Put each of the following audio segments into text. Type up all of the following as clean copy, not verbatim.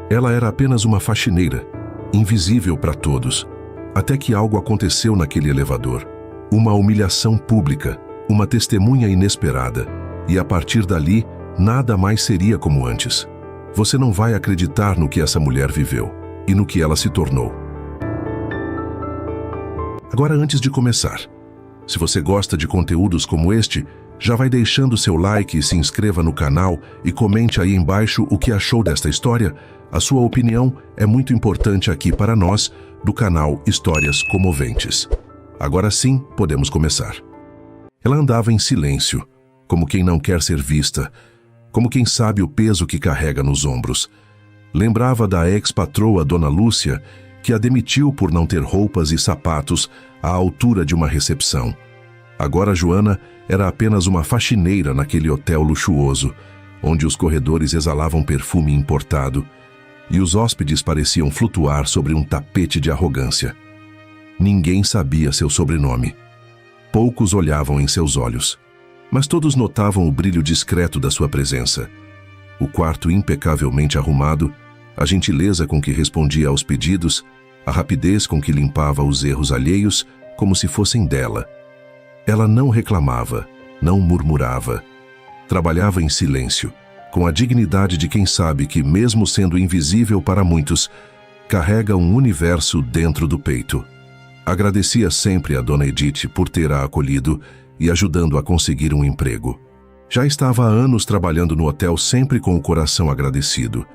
Ela era apenas uma faxineira, invisível para todos, até que algo aconteceu naquele elevador. Uma humilhação pública, uma testemunha inesperada, e a partir dali, nada mais seria como antes. Você não vai acreditar no que essa mulher viveu e no que ela se tornou. Agora, antes de começar, se você gosta de conteúdos como este, já vai deixando seu like e se inscreva no canal e comente aí embaixo o que achou desta história. A sua opinião é muito importante aqui para nós, do canal Histórias Comoventes. Agora sim, podemos começar. Ela andava em silêncio, como quem não quer ser vista, como quem sabe o peso que carrega nos ombros. Lembrava da ex-patroa Dona Lúcia, que a demitiu por não ter roupas e sapatos à altura de uma recepção. Agora Joana era apenas uma faxineira naquele hotel luxuoso, onde os corredores exalavam perfume importado e os hóspedes pareciam flutuar sobre um tapete de arrogância. Ninguém sabia seu sobrenome. Poucos olhavam em seus olhos, mas todos notavam o brilho discreto da sua presença. O quarto impecavelmente arrumado, a gentileza com que respondia aos pedidos, a rapidez com que limpava os erros alheios como se fossem dela. Ela não reclamava, não murmurava. Trabalhava em silêncio, com a dignidade de quem sabe que, mesmo sendo invisível para muitos, carrega um universo dentro do peito. Agradecia sempre a Dona Edith por ter a acolhido e ajudando a conseguir um emprego. Já estava há anos trabalhando no hotel, sempre com o coração agradecido.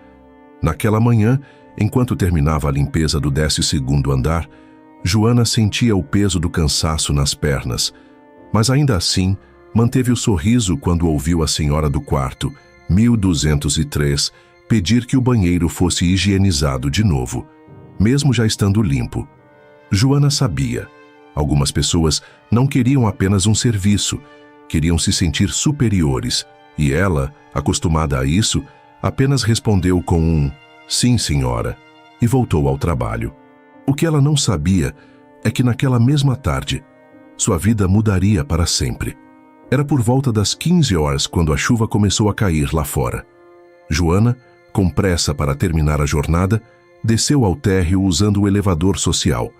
Naquela manhã, enquanto terminava a limpeza do 12º andar, Joana sentia o peso do cansaço nas pernas, mas ainda assim manteve o sorriso quando ouviu a senhora do quarto, 1203, pedir que o banheiro fosse higienizado de novo, mesmo já estando limpo. Joana sabia. Algumas pessoas não queriam apenas um serviço, queriam se sentir superiores, e ela, acostumada a isso, apenas respondeu com um "sim, senhora", e voltou ao trabalho. O que ela não sabia é que naquela mesma tarde, sua vida mudaria para sempre. Era por volta das 15 horas quando a chuva começou a cair lá fora. Joana, com pressa para terminar a jornada, desceu ao térreo usando o elevador social,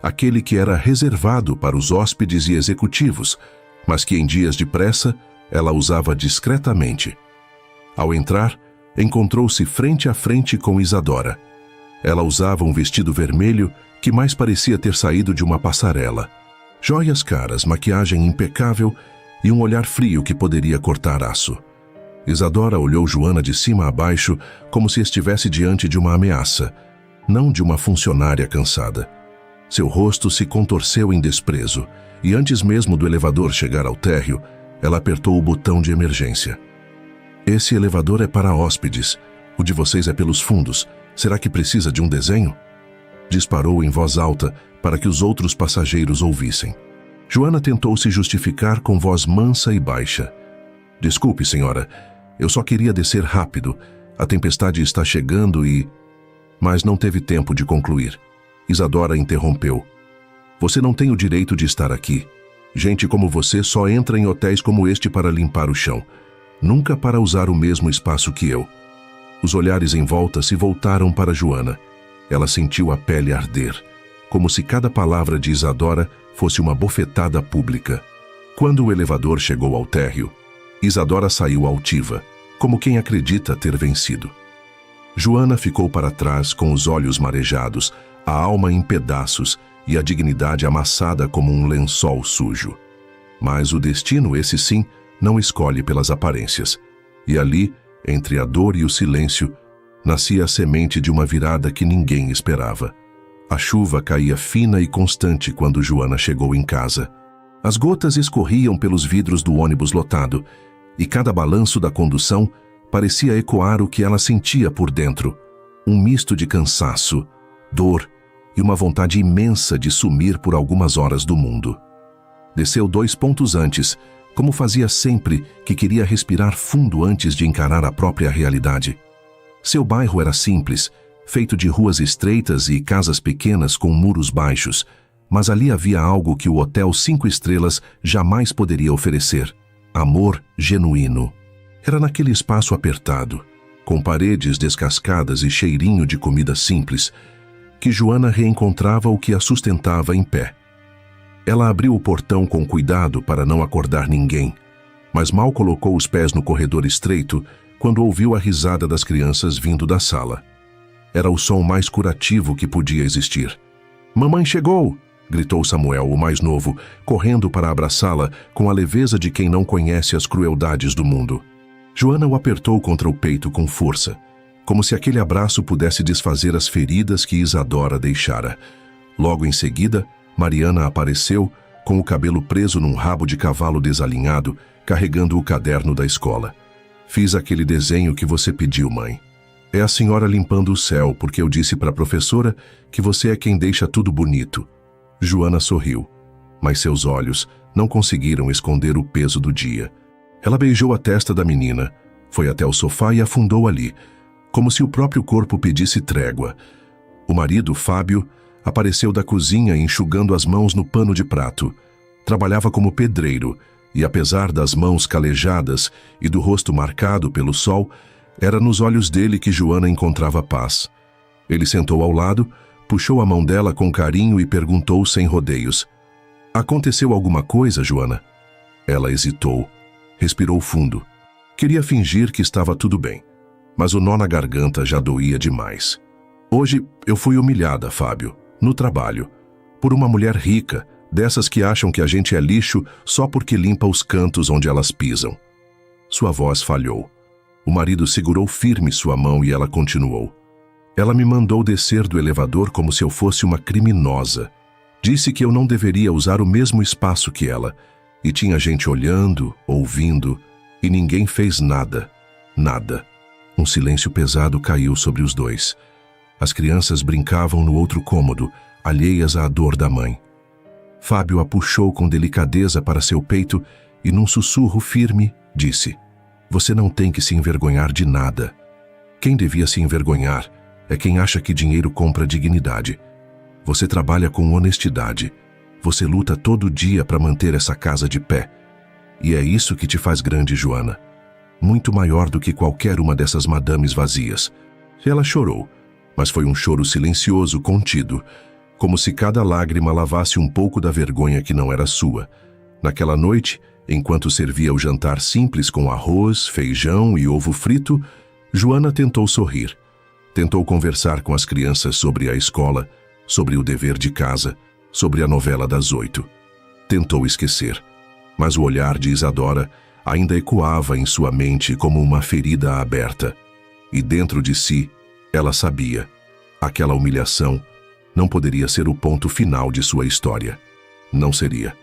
aquele que era reservado para os hóspedes e executivos, mas que em dias de pressa ela usava discretamente. Ao entrar, encontrou-se frente a frente com Isadora. Ela usava um vestido vermelho que mais parecia ter saído de uma passarela. Joias caras, maquiagem impecável e um olhar frio que poderia cortar aço. Isadora olhou Joana de cima a baixo como se estivesse diante de uma ameaça, não de uma funcionária cansada. Seu rosto se contorceu em desprezo e antes mesmo do elevador chegar ao térreo, ela apertou o botão de emergência. "Esse elevador é para hóspedes. O de vocês é pelos fundos. Será que precisa de um desenho?" Disparou em voz alta para que os outros passageiros ouvissem. Joana tentou se justificar com voz mansa e baixa. "Desculpe, senhora. Eu só queria descer rápido. A tempestade está chegando e..." Mas não teve tempo de concluir. Isadora interrompeu. "Você não tem o direito de estar aqui. Gente como você só entra em hotéis como este para limpar o chão, nunca para usar o mesmo espaço que eu." Os olhares em volta se voltaram para Joana. Ela sentiu a pele arder, como se cada palavra de Isadora fosse uma bofetada pública. Quando o elevador chegou ao térreo, Isadora saiu altiva, como quem acredita ter vencido. Joana ficou para trás com os olhos marejados, a alma em pedaços e a dignidade amassada como um lençol sujo. Mas o destino, esse sim, não escolhe pelas aparências. E ali, entre a dor e o silêncio, nascia a semente de uma virada que ninguém esperava. A chuva caía fina e constante quando Joana chegou em casa. As gotas escorriam pelos vidros do ônibus lotado, e cada balanço da condução parecia ecoar o que ela sentia por dentro. Um misto de cansaço, dor e uma vontade imensa de sumir por algumas horas do mundo. Desceu 2 pontos antes, como fazia sempre que queria respirar fundo antes de encarar a própria realidade. Seu bairro era simples, feito de ruas estreitas e casas pequenas com muros baixos, mas ali havia algo que o Hotel 5 Estrelas jamais poderia oferecer: amor genuíno. Era naquele espaço apertado, com paredes descascadas e cheirinho de comida simples, que Joana reencontrava o que a sustentava em pé. Ela abriu o portão com cuidado para não acordar ninguém, mas mal colocou os pés no corredor estreito quando ouviu a risada das crianças vindo da sala. Era o som mais curativo que podia existir. "Mamãe chegou!" gritou Samuel, o mais novo, correndo para abraçá-la com a leveza de quem não conhece as crueldades do mundo. Joana o apertou contra o peito com força, como se aquele abraço pudesse desfazer as feridas que Isadora deixara. Logo em seguida, Mariana apareceu, com o cabelo preso num rabo de cavalo desalinhado, carregando o caderno da escola. "Fiz aquele desenho que você pediu, mãe. É a senhora limpando o céu, porque eu disse para a professora que você é quem deixa tudo bonito." Joana sorriu, mas seus olhos não conseguiram esconder o peso do dia. Ela beijou a testa da menina, foi até o sofá e afundou ali, como se o próprio corpo pedisse trégua. O marido, Fábio, apareceu da cozinha enxugando as mãos no pano de prato. Trabalhava como pedreiro e, apesar das mãos calejadas e do rosto marcado pelo sol, era nos olhos dele que Joana encontrava paz. Ele sentou ao lado, puxou a mão dela com carinho e perguntou sem rodeios: "Aconteceu alguma coisa, Joana?" Ela hesitou, respirou fundo. Queria fingir que estava tudo bem, mas o nó na garganta já doía demais. "Hoje eu fui humilhada, Fábio, no trabalho, por uma mulher rica, dessas que acham que a gente é lixo só porque limpa os cantos onde elas pisam." Sua voz falhou. O marido segurou firme sua mão e ela continuou: "Ela me mandou descer do elevador como se eu fosse uma criminosa. Disse que eu não deveria usar o mesmo espaço que ela, e tinha gente olhando, ouvindo, e ninguém fez nada. Nada." Um silêncio pesado caiu sobre os dois. As crianças brincavam no outro cômodo, alheias à dor da mãe. Fábio a puxou com delicadeza para seu peito e, num sussurro firme, disse: "Você não tem que se envergonhar de nada. Quem devia se envergonhar é quem acha que dinheiro compra dignidade. Você trabalha com honestidade. Você luta todo dia para manter essa casa de pé. E é isso que te faz grande, Joana. Muito maior do que qualquer uma dessas madames vazias." Ela chorou, mas foi um choro silencioso, contido, como se cada lágrima lavasse um pouco da vergonha que não era sua. Naquela noite, enquanto servia o jantar simples com arroz, feijão e ovo frito, Joana tentou sorrir. Tentou conversar com as crianças sobre a escola, sobre o dever de casa, sobre a novela das 8. Tentou esquecer, mas o olhar de Isadora ainda ecoava em sua mente como uma ferida aberta. E dentro de si, ela sabia: aquela humilhação não poderia ser o ponto final de sua história. Não seria.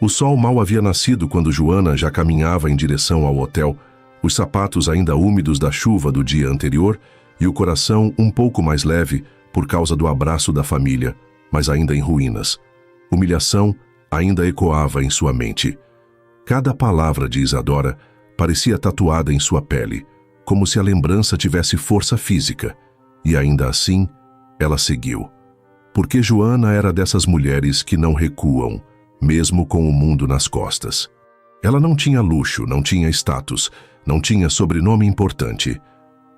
O sol mal havia nascido quando Joana já caminhava em direção ao hotel, os sapatos ainda úmidos da chuva do dia anterior e o coração um pouco mais leve por causa do abraço da família, mas ainda em ruínas. Humilhação ainda ecoava em sua mente. Cada palavra de Isadora parecia tatuada em sua pele, como se a lembrança tivesse força física. E ainda assim, ela seguiu. Porque Joana era dessas mulheres que não recuam, mesmo com o mundo nas costas. Ela não tinha luxo, não tinha status, não tinha sobrenome importante,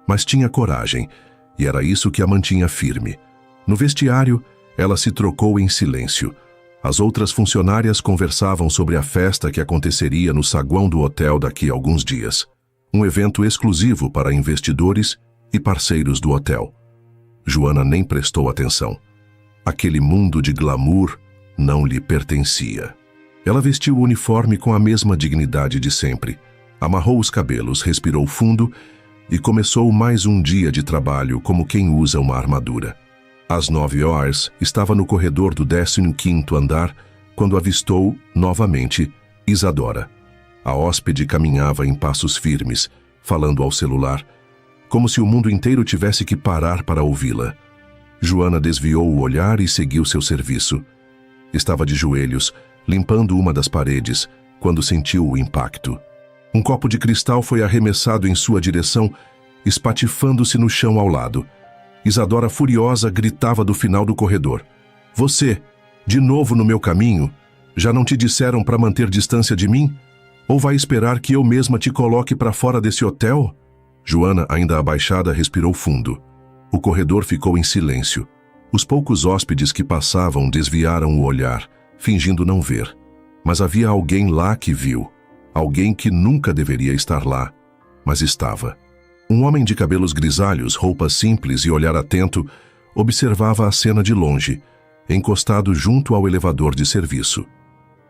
mas tinha coragem, e era isso que a mantinha firme. No vestiário, ela se trocou em silêncio. As outras funcionárias conversavam sobre a festa que aconteceria no saguão do hotel daqui a alguns dias. Um evento exclusivo para investidores e parceiros do hotel. Joana nem prestou atenção. Aquele mundo de glamour não lhe pertencia. Ela vestiu o uniforme com a mesma dignidade de sempre. Amarrou os cabelos, respirou fundo e começou mais um dia de trabalho como quem usa uma armadura. Às 9 horas, estava no corredor do 15º andar quando avistou, novamente, Isadora. A hóspede caminhava em passos firmes, falando ao celular, como se o mundo inteiro tivesse que parar para ouvi-la. Joana desviou o olhar e seguiu seu serviço. Estava de joelhos, limpando uma das paredes, quando sentiu o impacto. Um copo de cristal foi arremessado em sua direção, espatifando-se no chão ao lado. Isadora, furiosa, gritava do final do corredor: "Você, de novo no meu caminho? Já não te disseram para manter distância de mim? Ou vai esperar que eu mesma te coloque para fora desse hotel?" Joana, ainda abaixada, respirou fundo. O corredor ficou em silêncio. Os poucos hóspedes que passavam desviaram o olhar, fingindo não ver. Mas havia alguém lá que viu. Alguém que nunca deveria estar lá, mas estava. Um homem de cabelos grisalhos, roupas simples e olhar atento, observava a cena de longe, encostado junto ao elevador de serviço.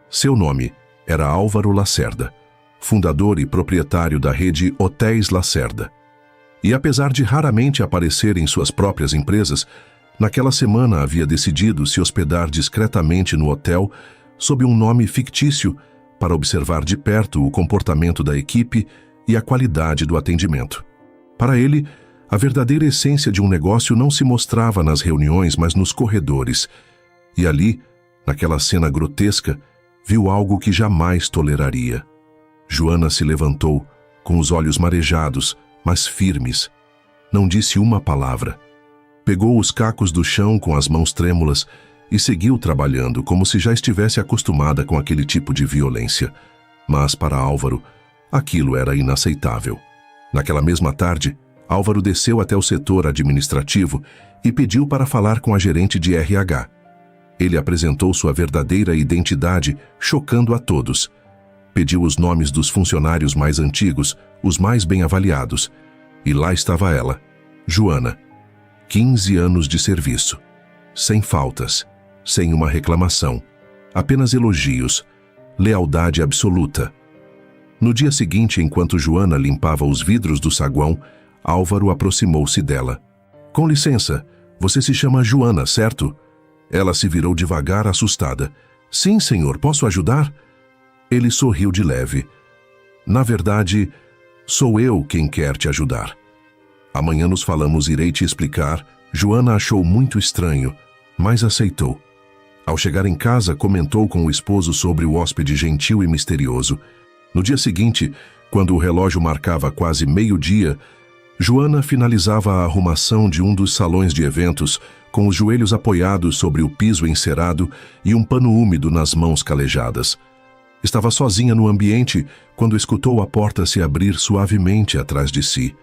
Seu nome era Álvaro Lacerda, fundador e proprietário da rede Hotéis Lacerda. E apesar de raramente aparecer em suas próprias empresas, naquela semana havia decidido se hospedar discretamente no hotel sob um nome fictício para observar de perto o comportamento da equipe e a qualidade do atendimento. Para ele, a verdadeira essência de um negócio não se mostrava nas reuniões, mas nos corredores. E ali, naquela cena grotesca, viu algo que jamais toleraria. Joana se levantou, com os olhos marejados, mas firmes. Não disse uma palavra. Pegou os cacos do chão com as mãos trêmulas e seguiu trabalhando como se já estivesse acostumada com aquele tipo de violência. Mas, para Álvaro, aquilo era inaceitável. Naquela mesma tarde, Álvaro desceu até o setor administrativo e pediu para falar com a gerente de RH. Ele apresentou sua verdadeira identidade, chocando a todos. Pediu os nomes dos funcionários mais antigos, os mais bem avaliados. E lá estava ela, Joana. 15 anos de serviço. Sem faltas, sem uma reclamação. Apenas elogios, lealdade absoluta. No dia seguinte, enquanto Joana limpava os vidros do saguão, Álvaro aproximou-se dela. Com licença, você se chama Joana, certo? Ela se virou devagar, assustada. Sim, senhor, posso ajudar? Ele sorriu de leve. Na verdade, sou eu quem quer te ajudar. Amanhã nos falamos, irei te explicar. Joana achou muito estranho, mas aceitou. Ao chegar em casa, comentou com o esposo sobre o hóspede gentil e misterioso. No dia seguinte, quando o relógio marcava quase meio-dia, Joana finalizava a arrumação de um dos salões de eventos, com os joelhos apoiados sobre o piso encerado e um pano úmido nas mãos calejadas. Estava sozinha no ambiente quando escutou a porta se abrir suavemente atrás de si.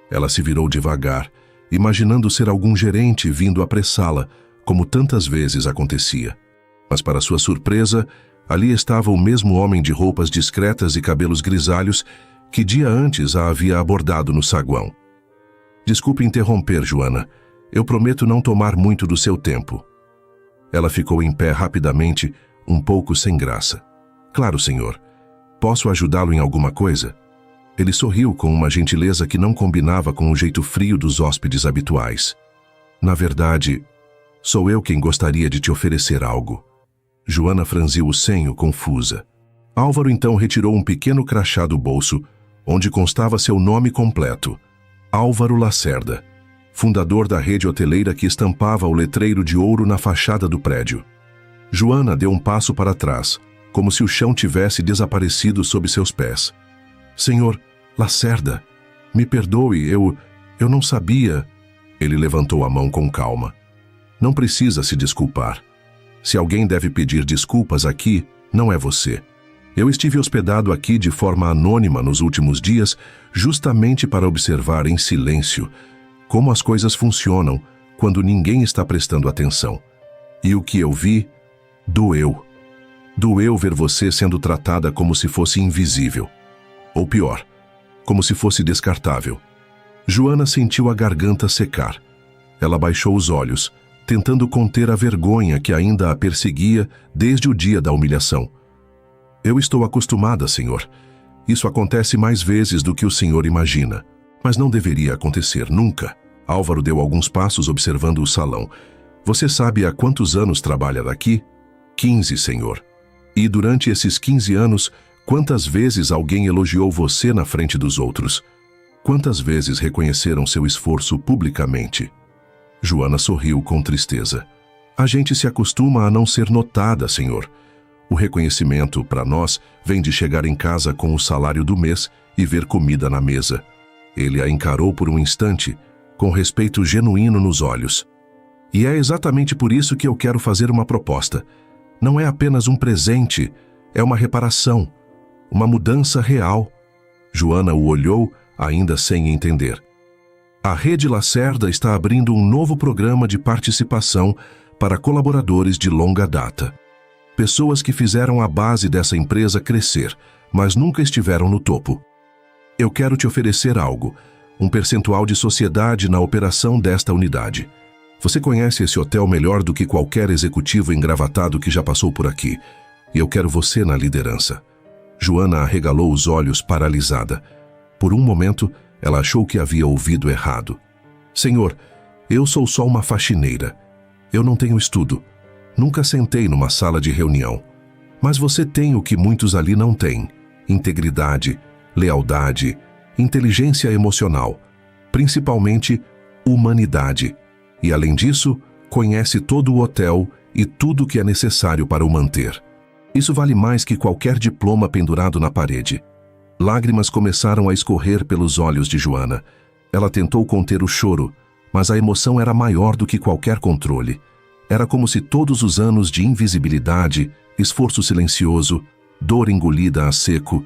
Ela se virou devagar, imaginando ser algum gerente vindo apressá-la, como tantas vezes acontecia. Mas, para sua surpresa, ali estava o mesmo homem de roupas discretas e cabelos grisalhos que dia antes a havia abordado no saguão. Desculpe interromper, Joana. Eu prometo não tomar muito do seu tempo. Ela ficou em pé rapidamente, um pouco sem graça. Claro, senhor. Posso ajudá-lo em alguma coisa? Ele sorriu com uma gentileza que não combinava com o jeito frio dos hóspedes habituais. Na verdade, sou eu quem gostaria de te oferecer algo. Joana franziu o senho, confusa. Álvaro então retirou um pequeno crachá do bolso, onde constava seu nome completo. Álvaro Lacerda, fundador da rede hoteleira que estampava o letreiro de ouro na fachada do prédio. Joana deu um passo para trás, como se o chão tivesse desaparecido sob seus pés. Senhor Lacerda, me perdoe, eu não sabia. Ele levantou a mão com calma. Não precisa se desculpar. Se alguém deve pedir desculpas aqui, não é você. Eu estive hospedado aqui de forma anônima nos últimos dias, justamente para observar em silêncio como as coisas funcionam quando ninguém está prestando atenção. E o que eu vi, doeu. Doeu ver você sendo tratada como se fosse invisível. Ou pior, como se fosse descartável. Joana sentiu a garganta secar. Ela baixou os olhos, tentando conter a vergonha que ainda a perseguia desde o dia da humilhação. Eu estou acostumada, senhor. Isso acontece mais vezes do que o senhor imagina. Mas não deveria acontecer nunca. Álvaro deu alguns passos observando o salão. Você sabe há quantos anos trabalha aqui? 15, senhor. E durante esses 15 anos, quantas vezes alguém elogiou você na frente dos outros? Quantas vezes reconheceram seu esforço publicamente? Joana sorriu com tristeza. A gente se acostuma a não ser notada, senhor. O reconhecimento, para nós, vem de chegar em casa com o salário do mês e ver comida na mesa. Ele a encarou por um instante, com respeito genuíno nos olhos. E é exatamente por isso que eu quero fazer uma proposta. Não é apenas um presente, é uma reparação, uma mudança real. Joana o olhou, ainda sem entender. A Rede Lacerda está abrindo um novo programa de participação para colaboradores de longa data. Pessoas que fizeram a base dessa empresa crescer, mas nunca estiveram no topo. Eu quero te oferecer algo, um percentual de sociedade na operação desta unidade. Você conhece esse hotel melhor do que qualquer executivo engravatado que já passou por aqui, e eu quero você na liderança. Joana arregalou os olhos paralisada. Por um momento, ela achou que havia ouvido errado. Senhor, eu sou só uma faxineira. Eu não tenho estudo. Nunca sentei numa sala de reunião. Mas você tem o que muitos ali não têm: integridade, lealdade, inteligência emocional, principalmente humanidade. E além disso, conhece todo o hotel e tudo o que é necessário para o manter. Isso vale mais que qualquer diploma pendurado na parede. Lágrimas começaram a escorrer pelos olhos de Joana. Ela tentou conter o choro, mas a emoção era maior do que qualquer controle. Era como se todos os anos de invisibilidade, esforço silencioso, dor engolida a seco,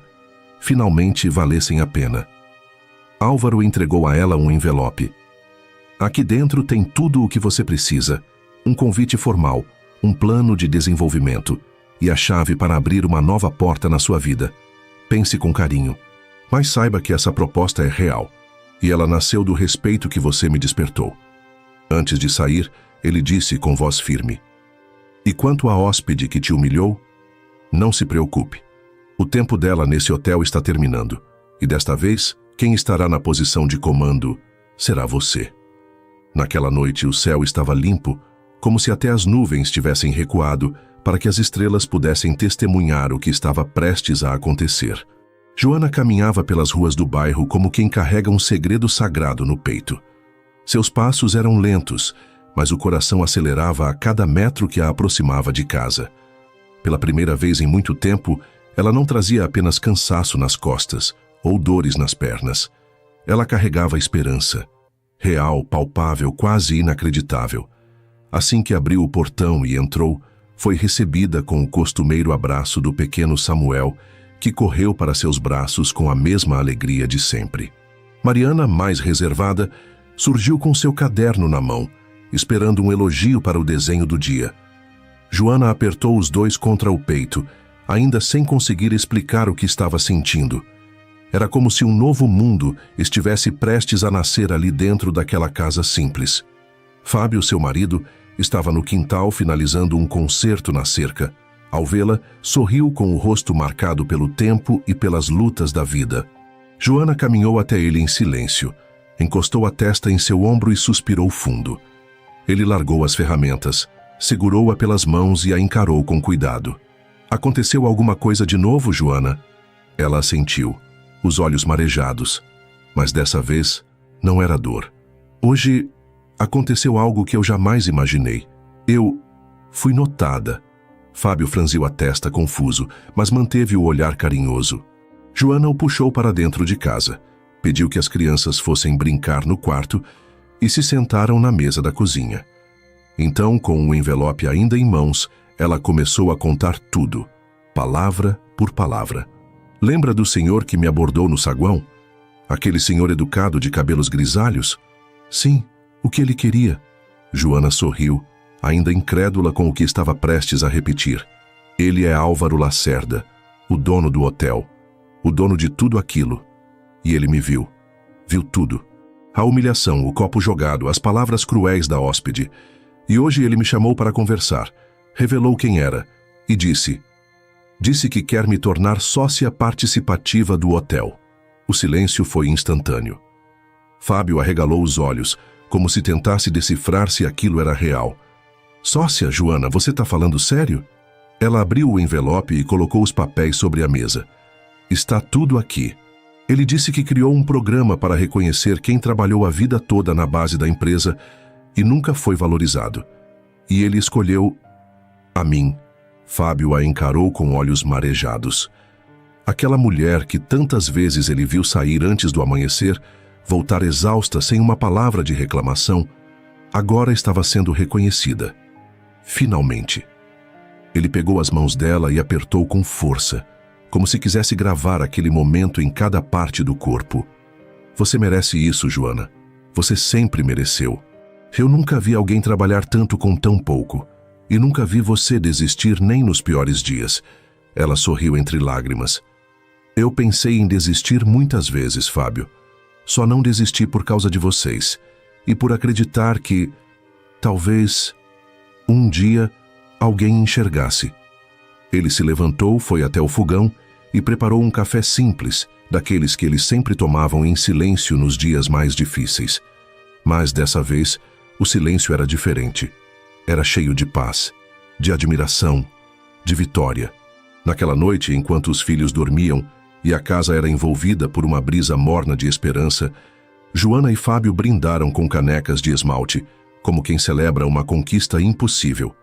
finalmente valessem a pena. Álvaro entregou a ela um envelope. Aqui dentro tem tudo o que você precisa: um convite formal, um plano de desenvolvimento e a chave para abrir uma nova porta na sua vida. Pense com carinho, mas saiba que essa proposta é real, e ela nasceu do respeito que você me despertou. Antes de sair, ele disse com voz firme: e quanto à hóspede que te humilhou, não se preocupe. O tempo dela nesse hotel está terminando, e desta vez, quem estará na posição de comando será você. Naquela noite, o céu estava limpo, como se até as nuvens tivessem recuado para que as estrelas pudessem testemunhar o que estava prestes a acontecer. Joana caminhava pelas ruas do bairro como quem carrega um segredo sagrado no peito. Seus passos eram lentos, mas o coração acelerava a cada metro que a aproximava de casa. Pela primeira vez em muito tempo, ela não trazia apenas cansaço nas costas ou dores nas pernas. Ela carregava esperança. Real, palpável, quase inacreditável. Assim que abriu o portão e entrou, foi recebida com o costumeiro abraço do pequeno Samuel, que correu para seus braços com a mesma alegria de sempre. Mariana, mais reservada, surgiu com seu caderno na mão, esperando um elogio para o desenho do dia. Joana apertou os dois contra o peito, ainda sem conseguir explicar o que estava sentindo. Era como se um novo mundo estivesse prestes a nascer ali dentro daquela casa simples. Fábio, seu marido, estava no quintal finalizando um concerto na cerca. Ao vê-la, sorriu com o rosto marcado pelo tempo e pelas lutas da vida. Joana caminhou até ele em silêncio, encostou a testa em seu ombro e suspirou fundo. Ele largou as ferramentas, segurou-a pelas mãos e a encarou com cuidado. Aconteceu alguma coisa de novo, Joana? Ela assentiu, os olhos marejados. Mas dessa vez, não era dor. Hoje, aconteceu algo que eu jamais imaginei. Eu fui notada. Fábio franziu a testa confuso, mas manteve o olhar carinhoso. Joana o puxou para dentro de casa, pediu que as crianças fossem brincar no quarto e se sentaram na mesa da cozinha. Então, com o envelope ainda em mãos, ela começou a contar tudo, palavra por palavra. Lembra do senhor que me abordou no saguão? Aquele senhor educado de cabelos grisalhos? Sim. O que ele queria? Joana sorriu, ainda incrédula com o que estava prestes a repetir. Ele é Álvaro Lacerda, o dono do hotel, o dono de tudo aquilo. E ele me viu. Viu tudo. A humilhação, o copo jogado, as palavras cruéis da hóspede. E hoje ele me chamou para conversar. Revelou quem era e disse que quer me tornar sócia participativa do hotel. O silêncio foi instantâneo. Fábio arregalou os olhos, como se tentasse decifrar se aquilo era real. Sócia, Joana, você está falando sério? Ela abriu o envelope e colocou os papéis sobre a mesa. Está tudo aqui. Ele disse que criou um programa para reconhecer quem trabalhou a vida toda na base da empresa e nunca foi valorizado. E ele escolheu a mim. Fábio a encarou com olhos marejados. Aquela mulher que tantas vezes ele viu sair antes do amanhecer, voltar exausta sem uma palavra de reclamação, agora estava sendo reconhecida. Finalmente. Ele pegou as mãos dela e apertou com força, como se quisesse gravar aquele momento em cada parte do corpo. Você merece isso, Joana. Você sempre mereceu. Eu nunca vi alguém trabalhar tanto com tão pouco. E nunca vi você desistir nem nos piores dias. Ela sorriu entre lágrimas. Eu pensei em desistir muitas vezes, Fábio. Só não desisti por causa de vocês. E por acreditar que, talvez, um dia, alguém enxergasse. Ele se levantou, foi até o fogão e preparou um café simples, daqueles que eles sempre tomavam em silêncio nos dias mais difíceis. Mas dessa vez, o silêncio era diferente. Era cheio de paz, de admiração, de vitória. Naquela noite, enquanto os filhos dormiam e a casa era envolvida por uma brisa morna de esperança, Joana e Fábio brindaram com canecas de esmalte, como quem celebra uma conquista impossível.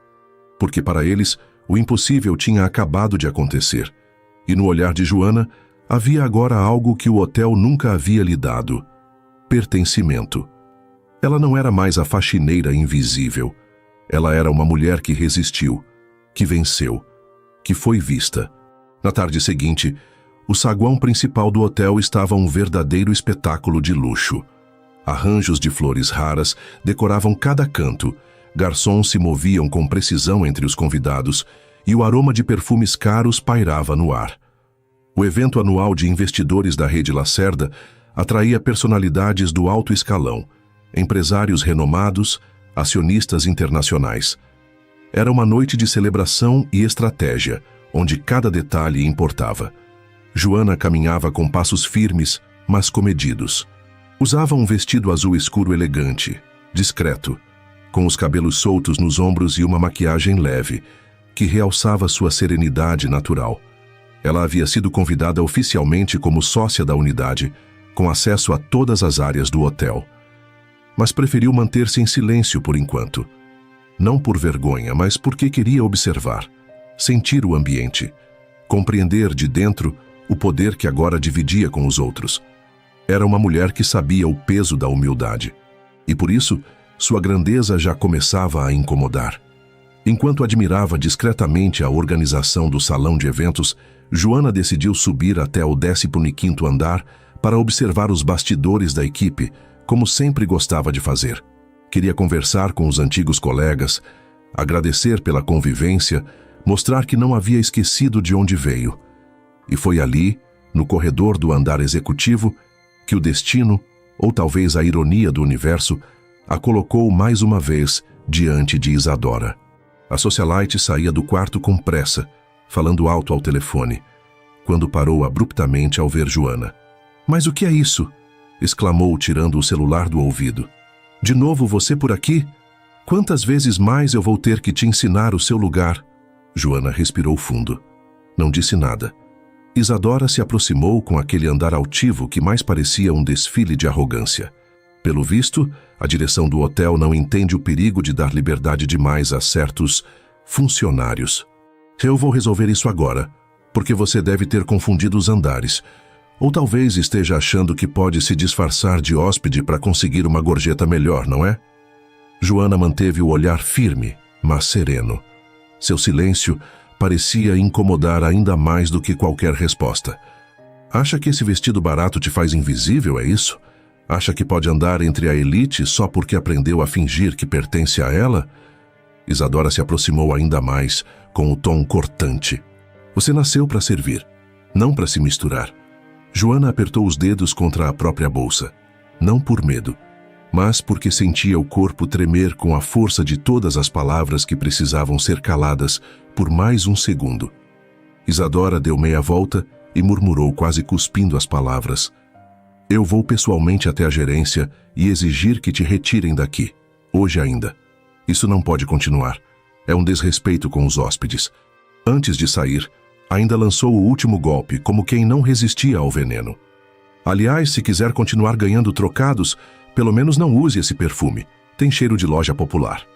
Porque para eles, o impossível tinha acabado de acontecer. E no olhar de Joana, havia agora algo que o hotel nunca havia lhe dado: pertencimento. Ela não era mais a faxineira invisível. Ela era uma mulher que resistiu, que venceu, que foi vista. Na tarde seguinte, o saguão principal do hotel estava um verdadeiro espetáculo de luxo. Arranjos de flores raras decoravam cada canto, garçons se moviam com precisão entre os convidados e o aroma de perfumes caros pairava no ar. O evento anual de investidores da rede Lacerda atraía personalidades do alto escalão, empresários renomados, acionistas internacionais. Era uma noite de celebração e estratégia, onde cada detalhe importava. Joana caminhava com passos firmes, mas comedidos. Usava um vestido azul escuro elegante, discreto, com os cabelos soltos nos ombros e uma maquiagem leve, que realçava sua serenidade natural. Ela havia sido convidada oficialmente como sócia da unidade, com acesso a todas as áreas do hotel. Mas preferiu manter-se em silêncio por enquanto. Não por vergonha, mas porque queria observar, sentir o ambiente, compreender de dentro o poder que agora dividia com os outros. Era uma mulher que sabia o peso da humildade. E por isso, sua grandeza já começava a incomodar. Enquanto admirava discretamente a organização do salão de eventos, Joana decidiu subir até o 15º andar para observar os bastidores da equipe, como sempre gostava de fazer. Queria conversar com os antigos colegas, agradecer pela convivência, mostrar que não havia esquecido de onde veio. E foi ali, no corredor do andar executivo, que o destino, ou talvez a ironia do universo, a colocou mais uma vez diante de Isadora. A socialite saía do quarto com pressa, falando alto ao telefone, quando parou abruptamente ao ver Joana. "Mas o que é isso?" exclamou, tirando o celular do ouvido. "De novo você por aqui? Quantas vezes mais eu vou ter que te ensinar o seu lugar?" Joana respirou fundo. Não disse nada. Isadora se aproximou com aquele andar altivo que mais parecia um desfile de arrogância. Pelo visto, a direção do hotel não entende o perigo de dar liberdade demais a certos funcionários. "Eu vou resolver isso agora, porque você deve ter confundido os andares. Ou talvez esteja achando que pode se disfarçar de hóspede para conseguir uma gorjeta melhor, não é?" Joana manteve o olhar firme, mas sereno. Seu silêncio parecia incomodar ainda mais do que qualquer resposta. "Acha que esse vestido barato te faz invisível, é isso? Acha que pode andar entre a elite só porque aprendeu a fingir que pertence a ela?" Isadora se aproximou ainda mais, com o tom cortante. "Você nasceu para servir, não para se misturar." Joana apertou os dedos contra a própria bolsa, não por medo, mas porque sentia o corpo tremer com a força de todas as palavras que precisavam ser caladas por mais um segundo. Isadora deu meia volta e murmurou, quase cuspindo as palavras: "Eu vou pessoalmente até a gerência e exigir que te retirem daqui, hoje ainda. Isso não pode continuar. É um desrespeito com os hóspedes." Antes de sair, ainda lançou o último golpe, como quem não resistia ao veneno. "Aliás, se quiser continuar ganhando trocados, pelo menos não use esse perfume. Tem cheiro de loja popular."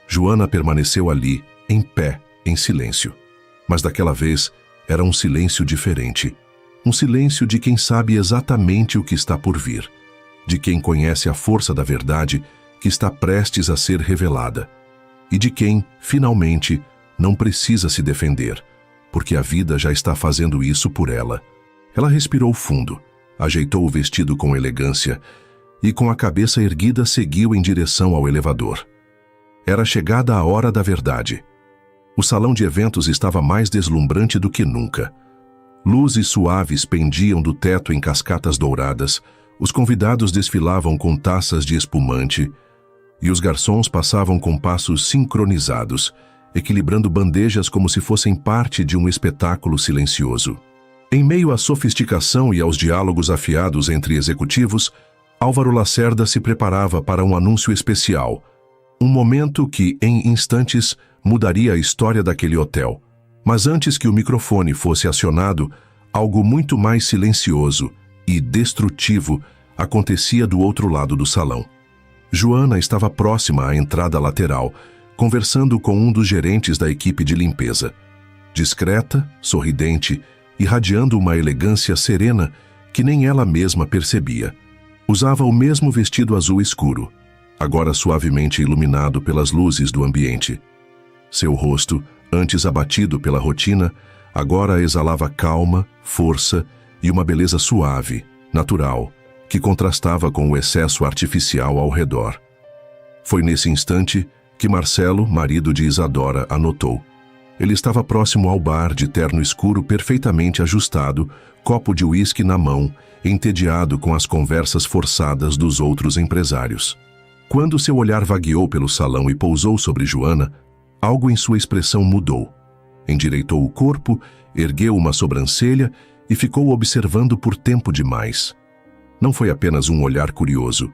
Joana permaneceu ali, em pé, em silêncio. Mas daquela vez, era um silêncio diferente. Um silêncio de quem sabe exatamente o que está por vir. De quem conhece a força da verdade que está prestes a ser revelada. E de quem, finalmente, não precisa se defender, porque a vida já está fazendo isso por ela. Ela respirou fundo, ajeitou o vestido com elegância e, com a cabeça erguida, seguiu em direção ao elevador. Era chegada a hora da verdade. O salão de eventos estava mais deslumbrante do que nunca. Luzes suaves pendiam do teto em cascatas douradas, os convidados desfilavam com taças de espumante e os garçons passavam com passos sincronizados, equilibrando bandejas como se fossem parte de um espetáculo silencioso. Em meio à sofisticação e aos diálogos afiados entre executivos, Álvaro Lacerda se preparava para um anúncio especial, um momento que, em instantes, mudaria a história daquele hotel. Mas antes que o microfone fosse acionado, algo muito mais silencioso e destrutivo acontecia do outro lado do salão. Joana estava próxima à entrada lateral, conversando com um dos gerentes da equipe de limpeza. Discreta, sorridente, irradiando uma elegância serena que nem ela mesma percebia. Usava o mesmo vestido azul escuro, agora suavemente iluminado pelas luzes do ambiente. Seu rosto, antes abatido pela rotina, agora exalava calma, força e uma beleza suave, natural, que contrastava com o excesso artificial ao redor. Foi nesse instante que Marcelo, marido de Isadora, a notou. Ele estava próximo ao bar de terno escuro perfeitamente ajustado, copo de uísque na mão, entediado com as conversas forçadas dos outros empresários. Quando seu olhar vagueou pelo salão e pousou sobre Joana, algo em sua expressão mudou. Endireitou o corpo, ergueu uma sobrancelha e ficou observando por tempo demais. Não foi apenas um olhar curioso.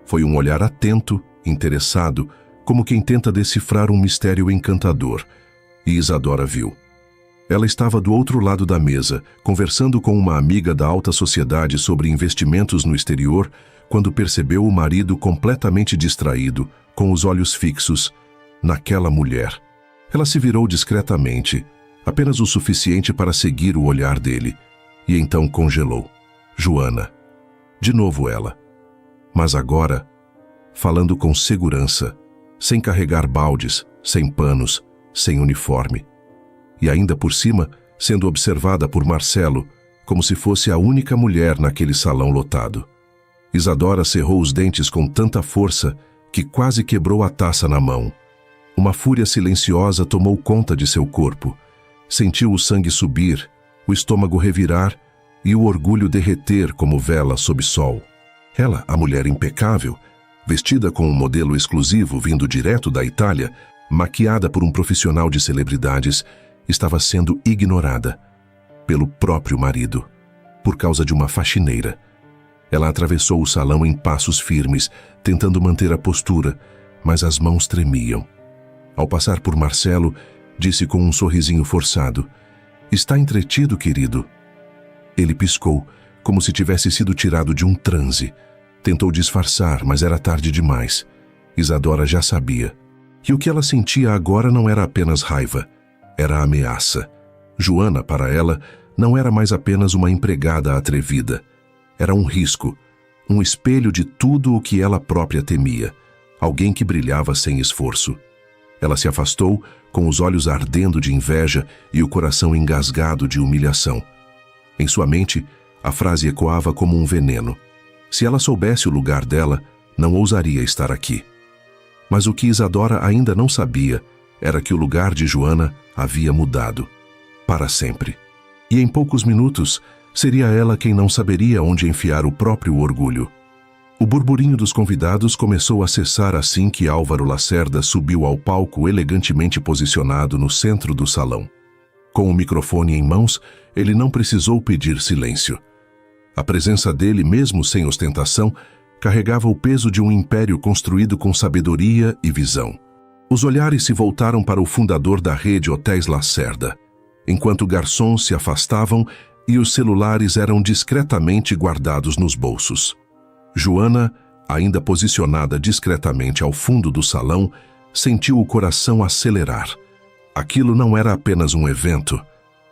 Foi um olhar atento, interessado, como quem tenta decifrar um mistério encantador. E Isadora viu. Ela estava do outro lado da mesa, conversando com uma amiga da alta sociedade sobre investimentos no exterior, quando percebeu o marido completamente distraído, com os olhos fixos naquela mulher. Ela se virou discretamente, apenas o suficiente para seguir o olhar dele, e então congelou. Joana. De novo ela. Mas agora, falando com segurança, sem carregar baldes, sem panos, sem uniforme. E ainda por cima, sendo observada por Marcelo, como se fosse a única mulher naquele salão lotado. Isadora cerrou os dentes com tanta força que quase quebrou a taça na mão. Uma fúria silenciosa tomou conta de seu corpo. Sentiu o sangue subir, o estômago revirar e o orgulho derreter como vela sob sol. Ela, a mulher impecável, vestida com um modelo exclusivo vindo direto da Itália, maquiada por um profissional de celebridades, estava sendo ignorada pelo próprio marido, por causa de uma faxineira. Ela atravessou o salão em passos firmes, tentando manter a postura, mas as mãos tremiam. Ao passar por Marcelo, disse com um sorrisinho forçado: "Está entretido, querido?" Ele piscou, como se tivesse sido tirado de um transe. Tentou disfarçar, mas era tarde demais. Isadora já sabia. E o que ela sentia agora não era apenas raiva, era ameaça. Joana, para ela, não era mais apenas uma empregada atrevida. Era um risco, um espelho de tudo o que ela própria temia, alguém que brilhava sem esforço. Ela se afastou, com os olhos ardendo de inveja e o coração engasgado de humilhação. Em sua mente, a frase ecoava como um veneno. Se ela soubesse o lugar dela, não ousaria estar aqui. Mas o que Isadora ainda não sabia era que o lugar de Joana havia mudado, para sempre. E em poucos minutos, seria ela quem não saberia onde enfiar o próprio orgulho. O burburinho dos convidados começou a cessar assim que Álvaro Lacerda subiu ao palco elegantemente posicionado no centro do salão. Com o microfone em mãos, ele não precisou pedir silêncio. A presença dele, mesmo sem ostentação, carregava o peso de um império construído com sabedoria e visão. Os olhares se voltaram para o fundador da rede Hotéis Lacerda, enquanto garçons se afastavam e os celulares eram discretamente guardados nos bolsos. Joana, ainda posicionada discretamente ao fundo do salão, sentiu o coração acelerar. Aquilo não era apenas um evento,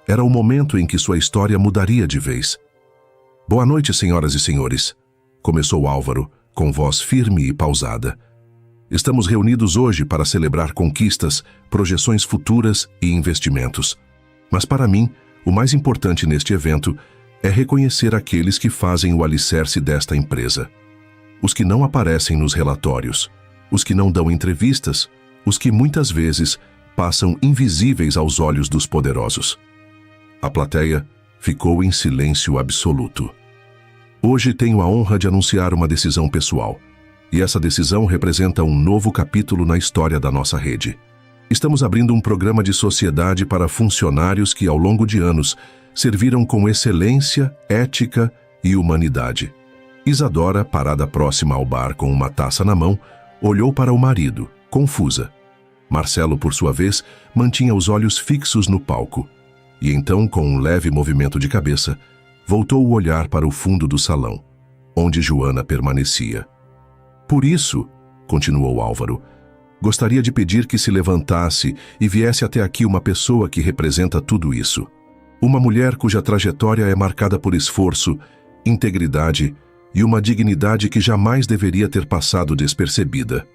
era o momento em que sua história mudaria de vez. "Boa noite, senhoras e senhores", começou Álvaro, com voz firme e pausada. "Estamos reunidos hoje para celebrar conquistas, projeções futuras e investimentos. Mas para mim, o mais importante neste evento é reconhecer aqueles que fazem o alicerce desta empresa. Os que não aparecem nos relatórios, os que não dão entrevistas, os que muitas vezes passam invisíveis aos olhos dos poderosos. A plateia ficou em silêncio absoluto. Hoje tenho a honra de anunciar uma decisão pessoal, e essa decisão representa um novo capítulo na história da nossa rede. Estamos abrindo um programa de sociedade para funcionários que, ao longo de anos, serviram com excelência, ética e humanidade. Isadora, parada próxima ao bar com uma taça na mão, olhou para o marido, confusa. Marcelo, por sua vez, mantinha os olhos fixos no palco. E então, com um leve movimento de cabeça, voltou o olhar para o fundo do salão, onde Joana permanecia. Por isso, continuou Álvaro, gostaria de pedir que se levantasse e viesse até aqui uma pessoa que representa tudo isso. Uma mulher cuja trajetória é marcada por esforço, integridade e uma dignidade que jamais deveria ter passado despercebida.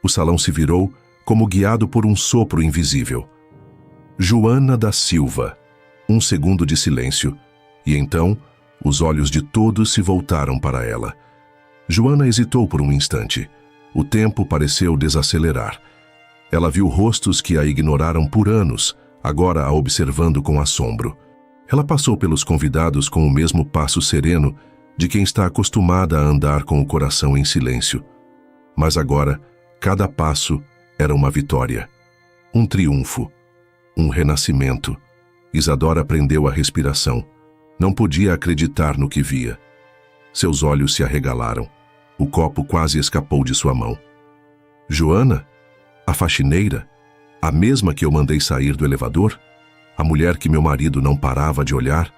O salão se virou como guiado por um sopro invisível. Joana da Silva. Um segundo de silêncio, e então os olhos de todos se voltaram para ela. Joana hesitou por um instante. O tempo pareceu desacelerar. Ela viu rostos que a ignoraram por anos, agora a observando com assombro. Ela passou pelos convidados com o mesmo passo sereno de quem está acostumada a andar com o coração em silêncio. Mas agora, cada passo era uma vitória, um triunfo, um renascimento. Isadora prendeu a respiração. Não podia acreditar no que via. Seus olhos se arregalaram. O copo quase escapou de sua mão. Joana? A faxineira? A mesma que eu mandei sair do elevador? A mulher que meu marido não parava de olhar?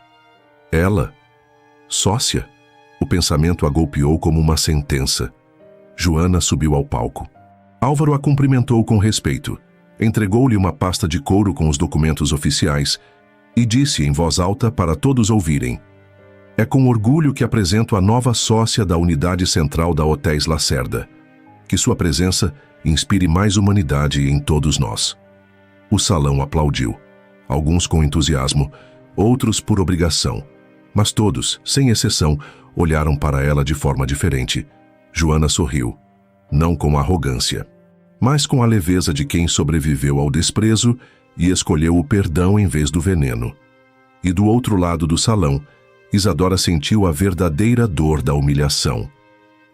Ela? Sócia? O pensamento a golpeou como uma sentença. Joana subiu ao palco. Álvaro a cumprimentou com respeito, entregou-lhe uma pasta de couro com os documentos oficiais e disse em voz alta para todos ouvirem: "É com orgulho que apresento a nova sócia da unidade central da Hotéis Lacerda. Que sua presença inspire mais humanidade em todos nós." O salão aplaudiu, alguns com entusiasmo, outros por obrigação, mas todos, sem exceção, olharam para ela de forma diferente. Joana sorriu, não com arrogância, mas com a leveza de quem sobreviveu ao desprezo e escolheu o perdão em vez do veneno. E do outro lado do salão, Isadora sentiu a verdadeira dor da humilhação.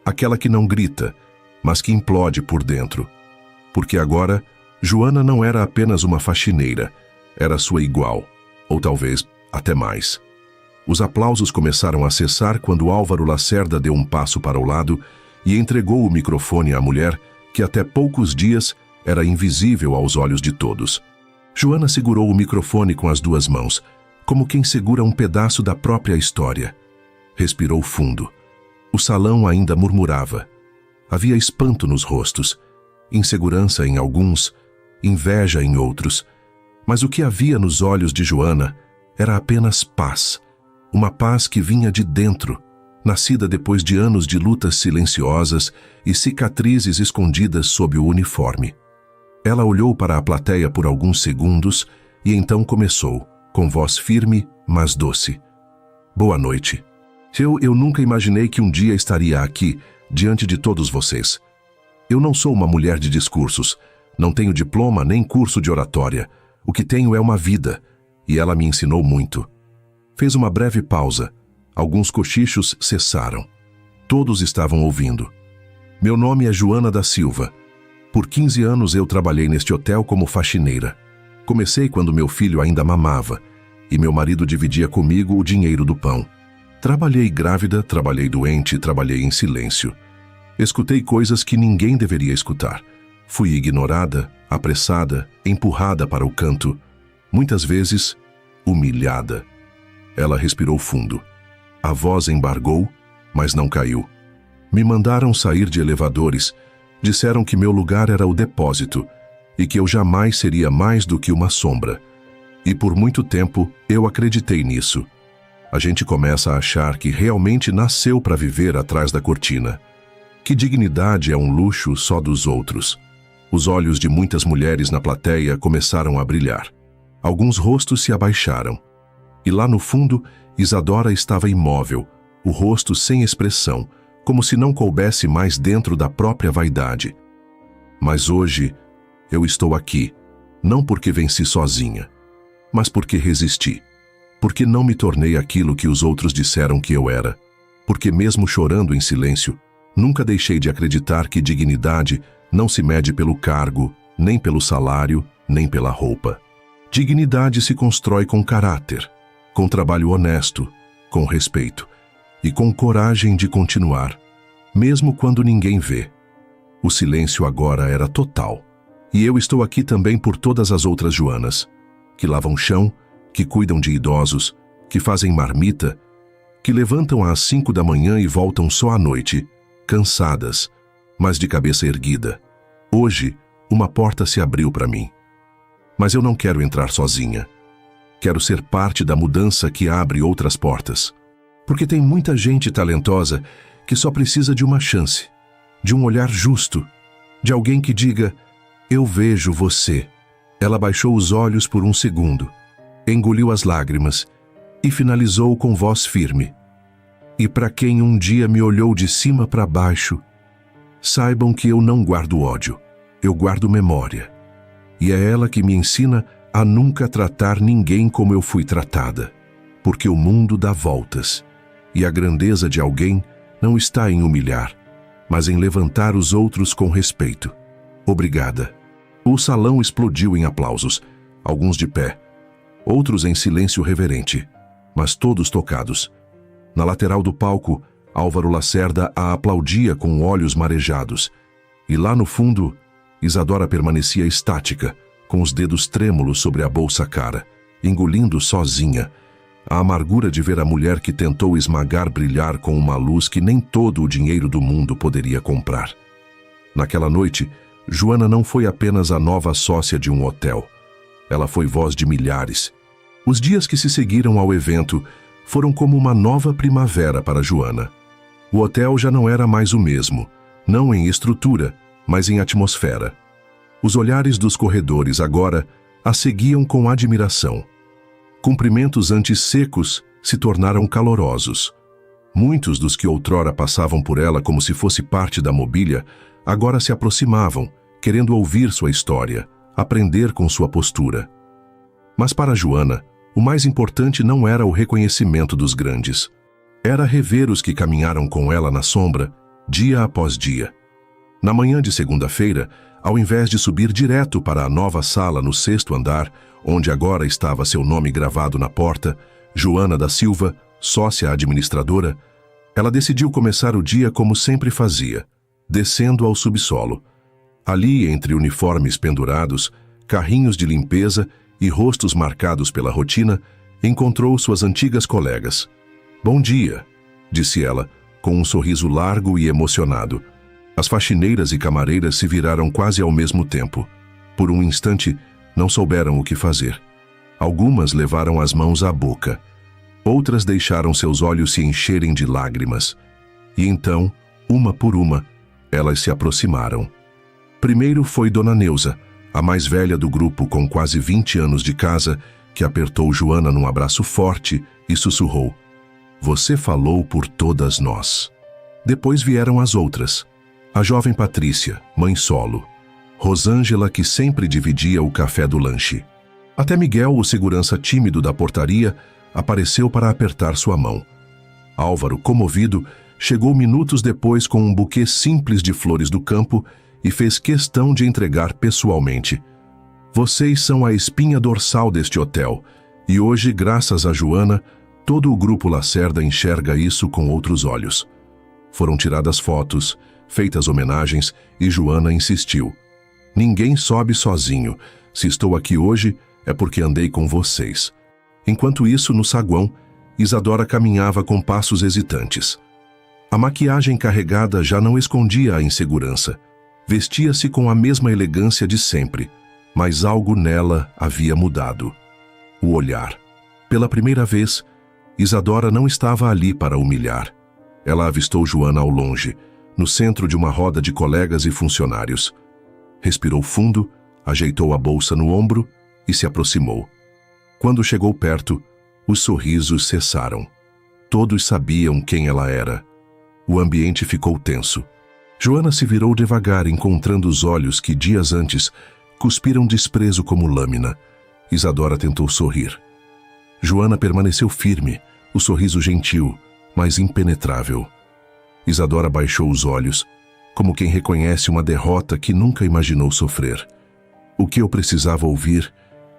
Aquela que não grita, mas que implode por dentro. Porque agora, Joana não era apenas uma faxineira, era sua igual, ou talvez até mais. Os aplausos começaram a cessar quando Álvaro Lacerda deu um passo para o lado e entregou o microfone à mulher que até poucos dias era invisível aos olhos de todos. Joana segurou o microfone com as duas mãos, como quem segura um pedaço da própria história. Respirou fundo. O salão ainda murmurava. Havia espanto nos rostos, insegurança em alguns, inveja em outros. Mas o que havia nos olhos de Joana era apenas paz. Uma paz que vinha de dentro, nascida depois de anos de lutas silenciosas e cicatrizes escondidas sob o uniforme. Ela olhou para a plateia por alguns segundos e então começou, com voz firme, mas doce: "Boa noite. Eu nunca imaginei que um dia estaria aqui, diante de todos vocês. Eu não sou uma mulher de discursos, não tenho diploma nem curso de oratória. O que tenho é uma vida, e ela me ensinou muito." Fez uma breve pausa. Alguns cochichos cessaram. Todos estavam ouvindo. "Meu nome é Joana da Silva. Por 15 anos eu trabalhei neste hotel como faxineira. Comecei quando meu filho ainda mamava, e meu marido dividia comigo o dinheiro do pão. Trabalhei grávida, trabalhei doente, trabalhei em silêncio. Escutei coisas que ninguém deveria escutar. Fui ignorada, apressada, empurrada para o canto. Muitas vezes, humilhada." Ela respirou fundo. A voz embargou, mas não caiu. "Me mandaram sair de elevadores. Disseram que meu lugar era o depósito e que eu jamais seria mais do que uma sombra. E por muito tempo eu acreditei nisso. A gente começa a achar que realmente nasceu para viver atrás da cortina. Que dignidade é um luxo só dos outros." Os olhos de muitas mulheres na plateia começaram a brilhar. Alguns rostos se abaixaram. E lá no fundo, Isadora estava imóvel, o rosto sem expressão, como se não coubesse mais dentro da própria vaidade. Mas hoje, eu estou aqui, não porque venci sozinha, mas porque resisti. Porque não me tornei aquilo que os outros disseram que eu era. Porque mesmo chorando em silêncio, nunca deixei de acreditar que dignidade não se mede pelo cargo, nem pelo salário, nem pela roupa. Dignidade se constrói com caráter, com trabalho honesto, com respeito e com coragem de continuar, mesmo quando ninguém vê. O silêncio agora era total. E eu estou aqui também por todas as outras Joanas, que lavam chão, que cuidam de idosos, que fazem marmita, que levantam às 5 da manhã e voltam só à noite, cansadas, mas de cabeça erguida. Hoje, uma porta se abriu para mim. Mas eu não quero entrar sozinha. Quero ser parte da mudança que abre outras portas. Porque tem muita gente talentosa que só precisa de uma chance, de um olhar justo, de alguém que diga: eu vejo você. Ela baixou os olhos por um segundo, engoliu as lágrimas e finalizou com voz firme: e para quem um dia me olhou de cima para baixo, saibam que eu não guardo ódio, eu guardo memória. E é ela que me ensina a nunca tratar ninguém como eu fui tratada. Porque o mundo dá voltas, e a grandeza de alguém não está em humilhar, mas em levantar os outros com respeito. Obrigada. O salão explodiu em aplausos, alguns de pé, outros em silêncio reverente, mas todos tocados. Na lateral do palco, Álvaro Lacerda a aplaudia com olhos marejados. E lá no fundo, Isadora permanecia estática, com os dedos trêmulos sobre a bolsa cara, engolindo sozinha a amargura de ver a mulher que tentou esmagar brilhar com uma luz que nem todo o dinheiro do mundo poderia comprar. Naquela noite, Joana não foi apenas a nova sócia de um hotel. Ela foi voz de milhares. Os dias que se seguiram ao evento foram como uma nova primavera para Joana. O hotel já não era mais o mesmo, não em estrutura, mas em atmosfera. Os olhares dos corredores agora a seguiam com admiração. Cumprimentos antes secos se tornaram calorosos. Muitos dos que outrora passavam por ela como se fosse parte da mobília, agora se aproximavam, querendo ouvir sua história, aprender com sua postura. Mas para Joana, o mais importante não era o reconhecimento dos grandes. Era rever os que caminharam com ela na sombra, dia após dia. Na manhã de segunda-feira, ao invés de subir direto para a nova sala no 6º andar, onde agora estava seu nome gravado na porta, Joana da Silva, sócia administradora, ela decidiu começar o dia como sempre fazia, descendo ao subsolo. Ali, entre uniformes pendurados, carrinhos de limpeza e rostos marcados pela rotina, encontrou suas antigas colegas. "Bom dia", disse ela, com um sorriso largo e emocionado. As faxineiras e camareiras se viraram quase ao mesmo tempo. Por um instante, não souberam o que fazer. Algumas levaram as mãos à boca. Outras deixaram seus olhos se encherem de lágrimas. E então, uma por uma, elas se aproximaram. Primeiro foi Dona Neuza, a mais velha do grupo com quase 20 anos de casa, que apertou Joana num abraço forte e sussurrou: "Você falou por todas nós." Depois vieram as outras. A jovem Patrícia, mãe solo. Rosângela, que sempre dividia o café do lanche. Até Miguel, o segurança tímido da portaria, apareceu para apertar sua mão. Álvaro, comovido, chegou minutos depois com um buquê simples de flores do campo e fez questão de entregar pessoalmente. "Vocês são a espinha dorsal deste hotel, e hoje, graças a Joana, todo o grupo Lacerda enxerga isso com outros olhos." Foram tiradas fotos, feitas homenagens, e Joana insistiu: "Ninguém sobe sozinho. Se estou aqui hoje, é porque andei com vocês." Enquanto isso, no saguão, Isadora caminhava com passos hesitantes. A maquiagem carregada já não escondia a insegurança. Vestia-se com a mesma elegância de sempre, mas algo nela havia mudado. O olhar. Pela primeira vez, Isadora não estava ali para humilhar. Ela avistou Joana ao longe, no centro de uma roda de colegas e funcionários. Respirou fundo, ajeitou a bolsa no ombro e se aproximou. Quando chegou perto, os sorrisos cessaram. Todos sabiam quem ela era. O ambiente ficou tenso. Joana se virou devagar, encontrando os olhos que, dias antes, cuspiram desprezo como lâmina. Isadora tentou sorrir. Joana permaneceu firme, o sorriso gentil, mas impenetrável. Isadora baixou os olhos, como quem reconhece uma derrota que nunca imaginou sofrer. O que eu precisava ouvir,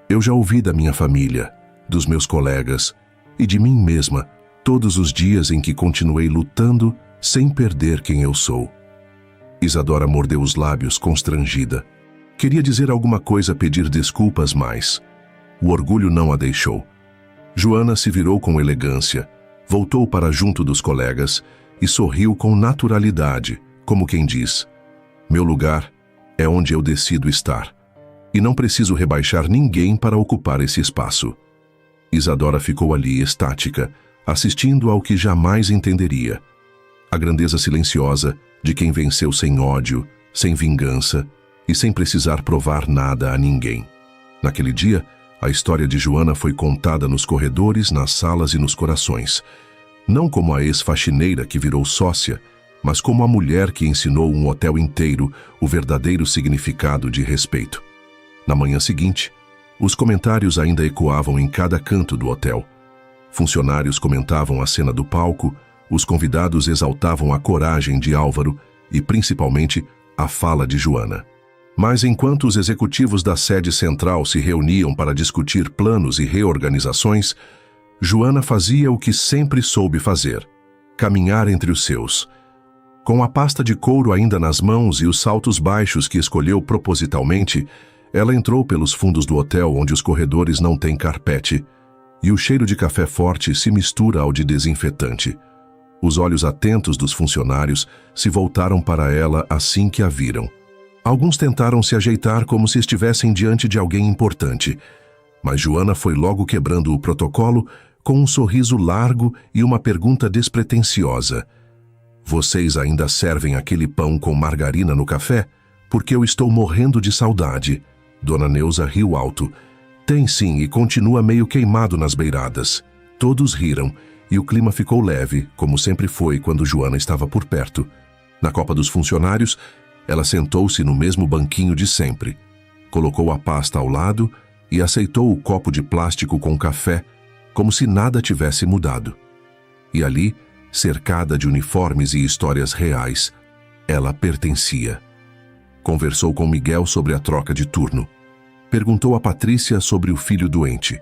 eu já ouvi da minha família, dos meus colegas e de mim mesma, todos os dias em que continuei lutando sem perder quem eu sou. Isadora mordeu os lábios, constrangida. Queria dizer alguma coisa, pedir desculpas, mas o orgulho não a deixou. Joana se virou com elegância, voltou para junto dos colegas e sorriu com naturalidade, como quem diz: meu lugar é onde eu decido estar, e não preciso rebaixar ninguém para ocupar esse espaço. Isadora ficou ali, estática, assistindo ao que jamais entenderia. A grandeza silenciosa de quem venceu sem ódio, sem vingança e sem precisar provar nada a ninguém. Naquele dia, a história de Joana foi contada nos corredores, nas salas e nos corações. Não como a ex-faxineira que virou sócia, mas como a mulher que ensinou um hotel inteiro o verdadeiro significado de respeito. Na manhã seguinte, os comentários ainda ecoavam em cada canto do hotel. Funcionários comentavam a cena do palco, os convidados exaltavam a coragem de Álvaro e, principalmente, a fala de Joana. Mas enquanto os executivos da sede central se reuniam para discutir planos e reorganizações, Joana fazia o que sempre soube fazer: caminhar entre os seus. Com a pasta de couro ainda nas mãos e os saltos baixos que escolheu propositalmente, ela entrou pelos fundos do hotel, onde os corredores não têm carpete, e o cheiro de café forte se mistura ao de desinfetante. Os olhos atentos dos funcionários se voltaram para ela assim que a viram. Alguns tentaram se ajeitar como se estivessem diante de alguém importante, mas Joana foi logo quebrando o protocolo com um sorriso largo e uma pergunta despretensiosa: vocês ainda servem aquele pão com margarina no café? Porque eu estou morrendo de saudade. Dona Neuza riu alto. Tem sim, e continua meio queimado nas beiradas. Todos riram, e o clima ficou leve, como sempre foi quando Joana estava por perto. Na copa dos funcionários, ela sentou-se no mesmo banquinho de sempre. Colocou a pasta ao lado e aceitou o copo de plástico com café, como se nada tivesse mudado. E ali, cercada de uniformes e histórias reais, ela pertencia. Conversou com Miguel sobre a troca de turno. Perguntou a Patrícia sobre o filho doente.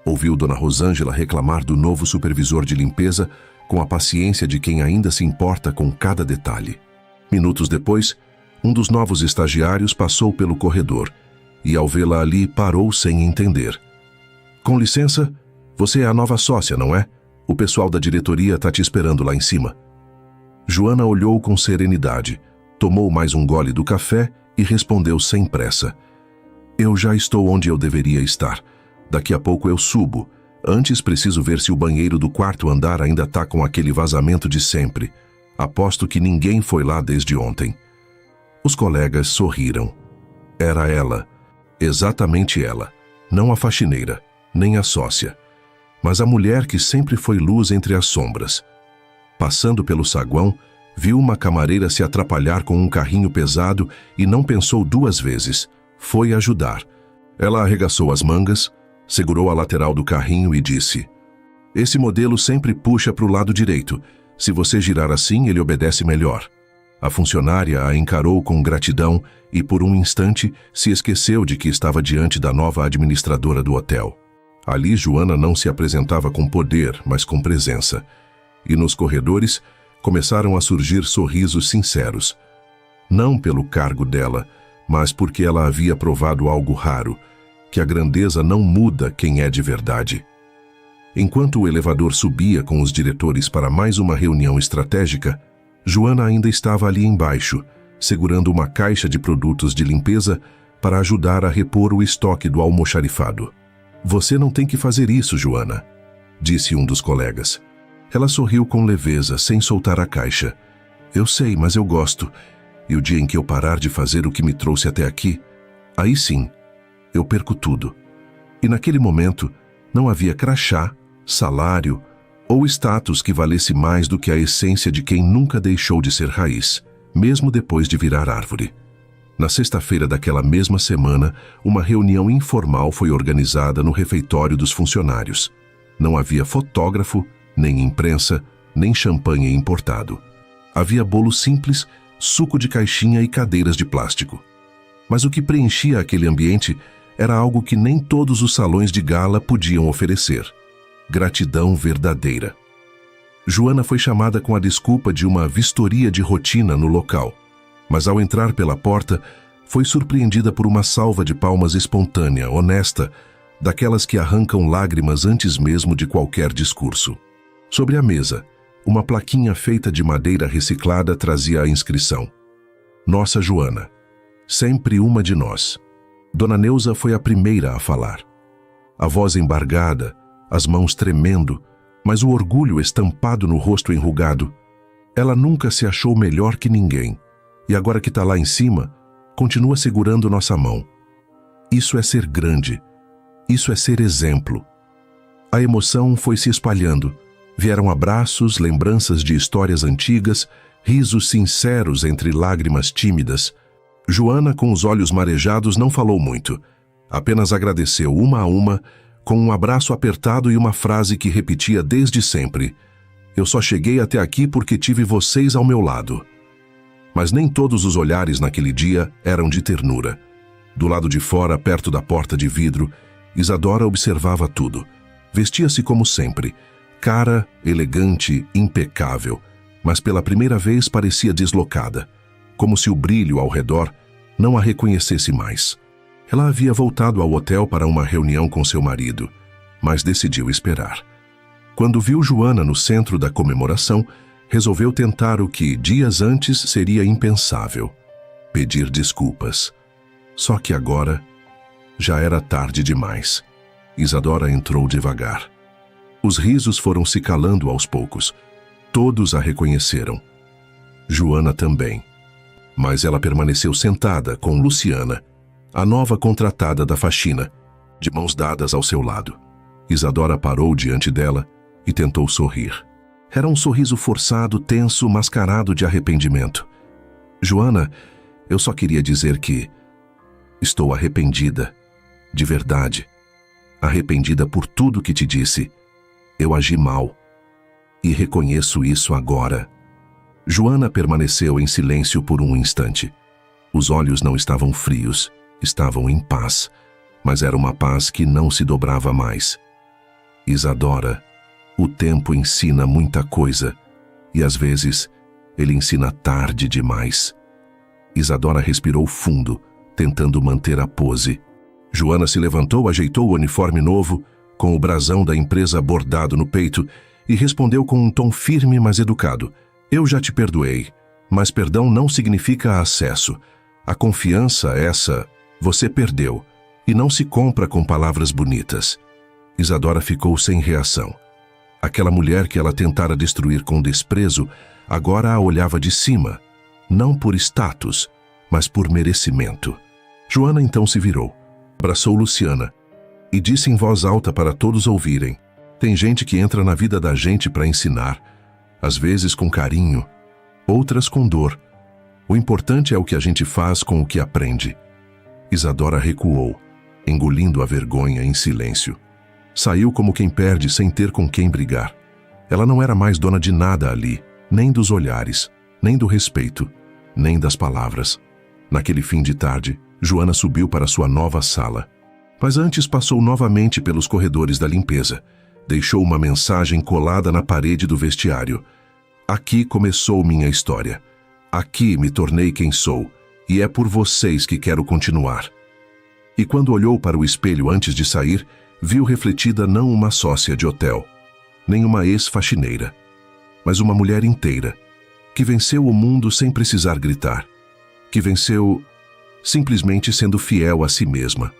Ouviu Dona Rosângela reclamar do novo supervisor de limpeza com a paciência de quem ainda se importa com cada detalhe. Minutos depois, um dos novos estagiários passou pelo corredor e, ao vê-la ali, parou sem entender. Com licença, você é a nova sócia, não é? O pessoal da diretoria está te esperando lá em cima. Joana olhou com serenidade, tomou mais um gole do café e respondeu sem pressa: eu já estou onde eu deveria estar. Daqui a pouco eu subo. Antes preciso ver se o banheiro do quarto andar ainda está com aquele vazamento de sempre. Aposto que ninguém foi lá desde ontem. Os colegas sorriram. Era ela. Exatamente ela. Não a faxineira, nem a sócia, mas a mulher que sempre foi luz entre as sombras. Passando pelo saguão, viu uma camareira se atrapalhar com um carrinho pesado e não pensou duas vezes. Foi ajudar. Ela arregaçou as mangas, segurou a lateral do carrinho e disse: esse modelo sempre puxa para o lado direito. Se você girar assim, ele obedece melhor. A funcionária a encarou com gratidão e, por um instante, se esqueceu de que estava diante da nova administradora do hotel. Ali, Joana não se apresentava com poder, mas com presença. E nos corredores começaram a surgir sorrisos sinceros. Não pelo cargo dela, mas porque ela havia provado algo raro, que a grandeza não muda quem é de verdade. Enquanto o elevador subia com os diretores para mais uma reunião estratégica, Joana ainda estava ali embaixo, segurando uma caixa de produtos de limpeza para ajudar a repor o estoque do almoxarifado. Você não tem que fazer isso, Joana, disse um dos colegas. Ela sorriu com leveza, sem soltar a caixa. Eu sei, mas eu gosto. E o dia em que eu parar de fazer o que me trouxe até aqui, aí sim, eu perco tudo. E naquele momento, não havia crachá, salário ou status que valesse mais do que a essência de quem nunca deixou de ser raiz, mesmo depois de virar árvore. Na sexta-feira daquela mesma semana, uma reunião informal foi organizada no refeitório dos funcionários. Não havia fotógrafo, nem imprensa, nem champanhe importado. Havia bolo simples, suco de caixinha e cadeiras de plástico. Mas o que preenchia aquele ambiente era algo que nem todos os salões de gala podiam oferecer: gratidão verdadeira. Joana foi chamada com a desculpa de uma vistoria de rotina no local, mas ao entrar pela porta, foi surpreendida por uma salva de palmas espontânea, honesta, daquelas que arrancam lágrimas antes mesmo de qualquer discurso. Sobre a mesa, uma plaquinha feita de madeira reciclada trazia a inscrição: Nossa Joana, sempre uma de nós. Dona Neuza foi a primeira a falar. A voz embargada, as mãos tremendo, mas o orgulho estampado no rosto enrugado. Ela nunca se achou melhor que ninguém, e agora que está lá em cima, continua segurando nossa mão. Isso é ser grande, isso é ser exemplo. A emoção foi se espalhando. Vieram abraços, lembranças de histórias antigas, risos sinceros entre lágrimas tímidas. Joana, com os olhos marejados, não falou muito. Apenas agradeceu uma a uma, com um abraço apertado e uma frase que repetia desde sempre: Eu só cheguei até aqui porque tive vocês ao meu lado. Mas nem todos os olhares naquele dia eram de ternura. Do lado de fora, perto da porta de vidro, Isadora observava tudo. Vestia-se como sempre, cara, elegante, impecável, mas pela primeira vez parecia deslocada, como se o brilho ao redor não a reconhecesse mais. Ela havia voltado ao hotel para uma reunião com seu marido, mas decidiu esperar. Quando viu Joana no centro da comemoração, resolveu tentar o que, dias antes, seria impensável: pedir desculpas. Só que agora já era tarde demais. Isadora entrou devagar. Os risos foram se calando aos poucos. Todos a reconheceram. Joana também. Mas ela permaneceu sentada com Luciana, a nova contratada da faxina, de mãos dadas ao seu lado. Isadora parou diante dela e tentou sorrir. Era um sorriso forçado, tenso, mascarado de arrependimento. Joana, eu só queria dizer que estou arrependida, de verdade. Arrependida por tudo que te disse. Eu agi mal. E reconheço isso agora. Joana permaneceu em silêncio por um instante. Os olhos não estavam frios, estavam em paz, mas era uma paz que não se dobrava mais. Isadora, o tempo ensina muita coisa, e às vezes ele ensina tarde demais. Isadora respirou fundo, tentando manter a pose. Joana se levantou, ajeitou o uniforme novo, com o brasão da empresa bordado no peito, e respondeu com um tom firme, mas educado: Eu já te perdoei, mas perdão não significa acesso. A confiança, essa, você perdeu, e não se compra com palavras bonitas. Isadora ficou sem reação. Aquela mulher que ela tentara destruir com desprezo, agora a olhava de cima, não por status, mas por merecimento. Joana então se virou, abraçou Luciana e disse em voz alta para todos ouvirem: Tem gente que entra na vida da gente para ensinar, às vezes com carinho, outras com dor. O importante é o que a gente faz com o que aprende. Isadora recuou, engolindo a vergonha em silêncio. Saiu como quem perde sem ter com quem brigar. Ela não era mais dona de nada ali, nem dos olhares, nem do respeito, nem das palavras. Naquele fim de tarde, Joana subiu para sua nova sala. Mas antes passou novamente pelos corredores da limpeza. Deixou uma mensagem colada na parede do vestiário: Aqui começou minha história. Aqui me tornei quem sou, e é por vocês que quero continuar. E quando olhou para o espelho antes de sair, viu refletida não uma sócia de hotel, nem uma ex-faxineira, mas uma mulher inteira, que venceu o mundo sem precisar gritar, que venceu simplesmente sendo fiel a si mesma.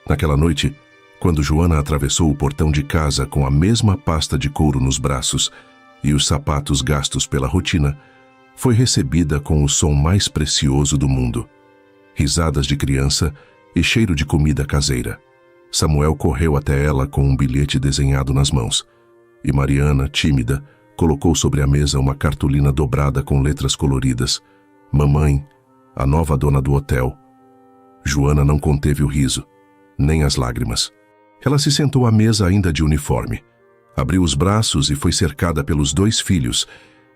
Naquela noite, quando Joana atravessou o portão de casa com a mesma pasta de couro nos braços e os sapatos gastos pela rotina, foi recebida com o som mais precioso do mundo: risadas de criança e cheiro de comida caseira. Samuel correu até ela com um bilhete desenhado nas mãos. E Mariana, tímida, colocou sobre a mesa uma cartolina dobrada com letras coloridas. Mamãe, a nova dona do hotel. Joana não conteve o riso, nem as lágrimas. Ela se sentou à mesa ainda de uniforme. Abriu os braços e foi cercada pelos 2 filhos,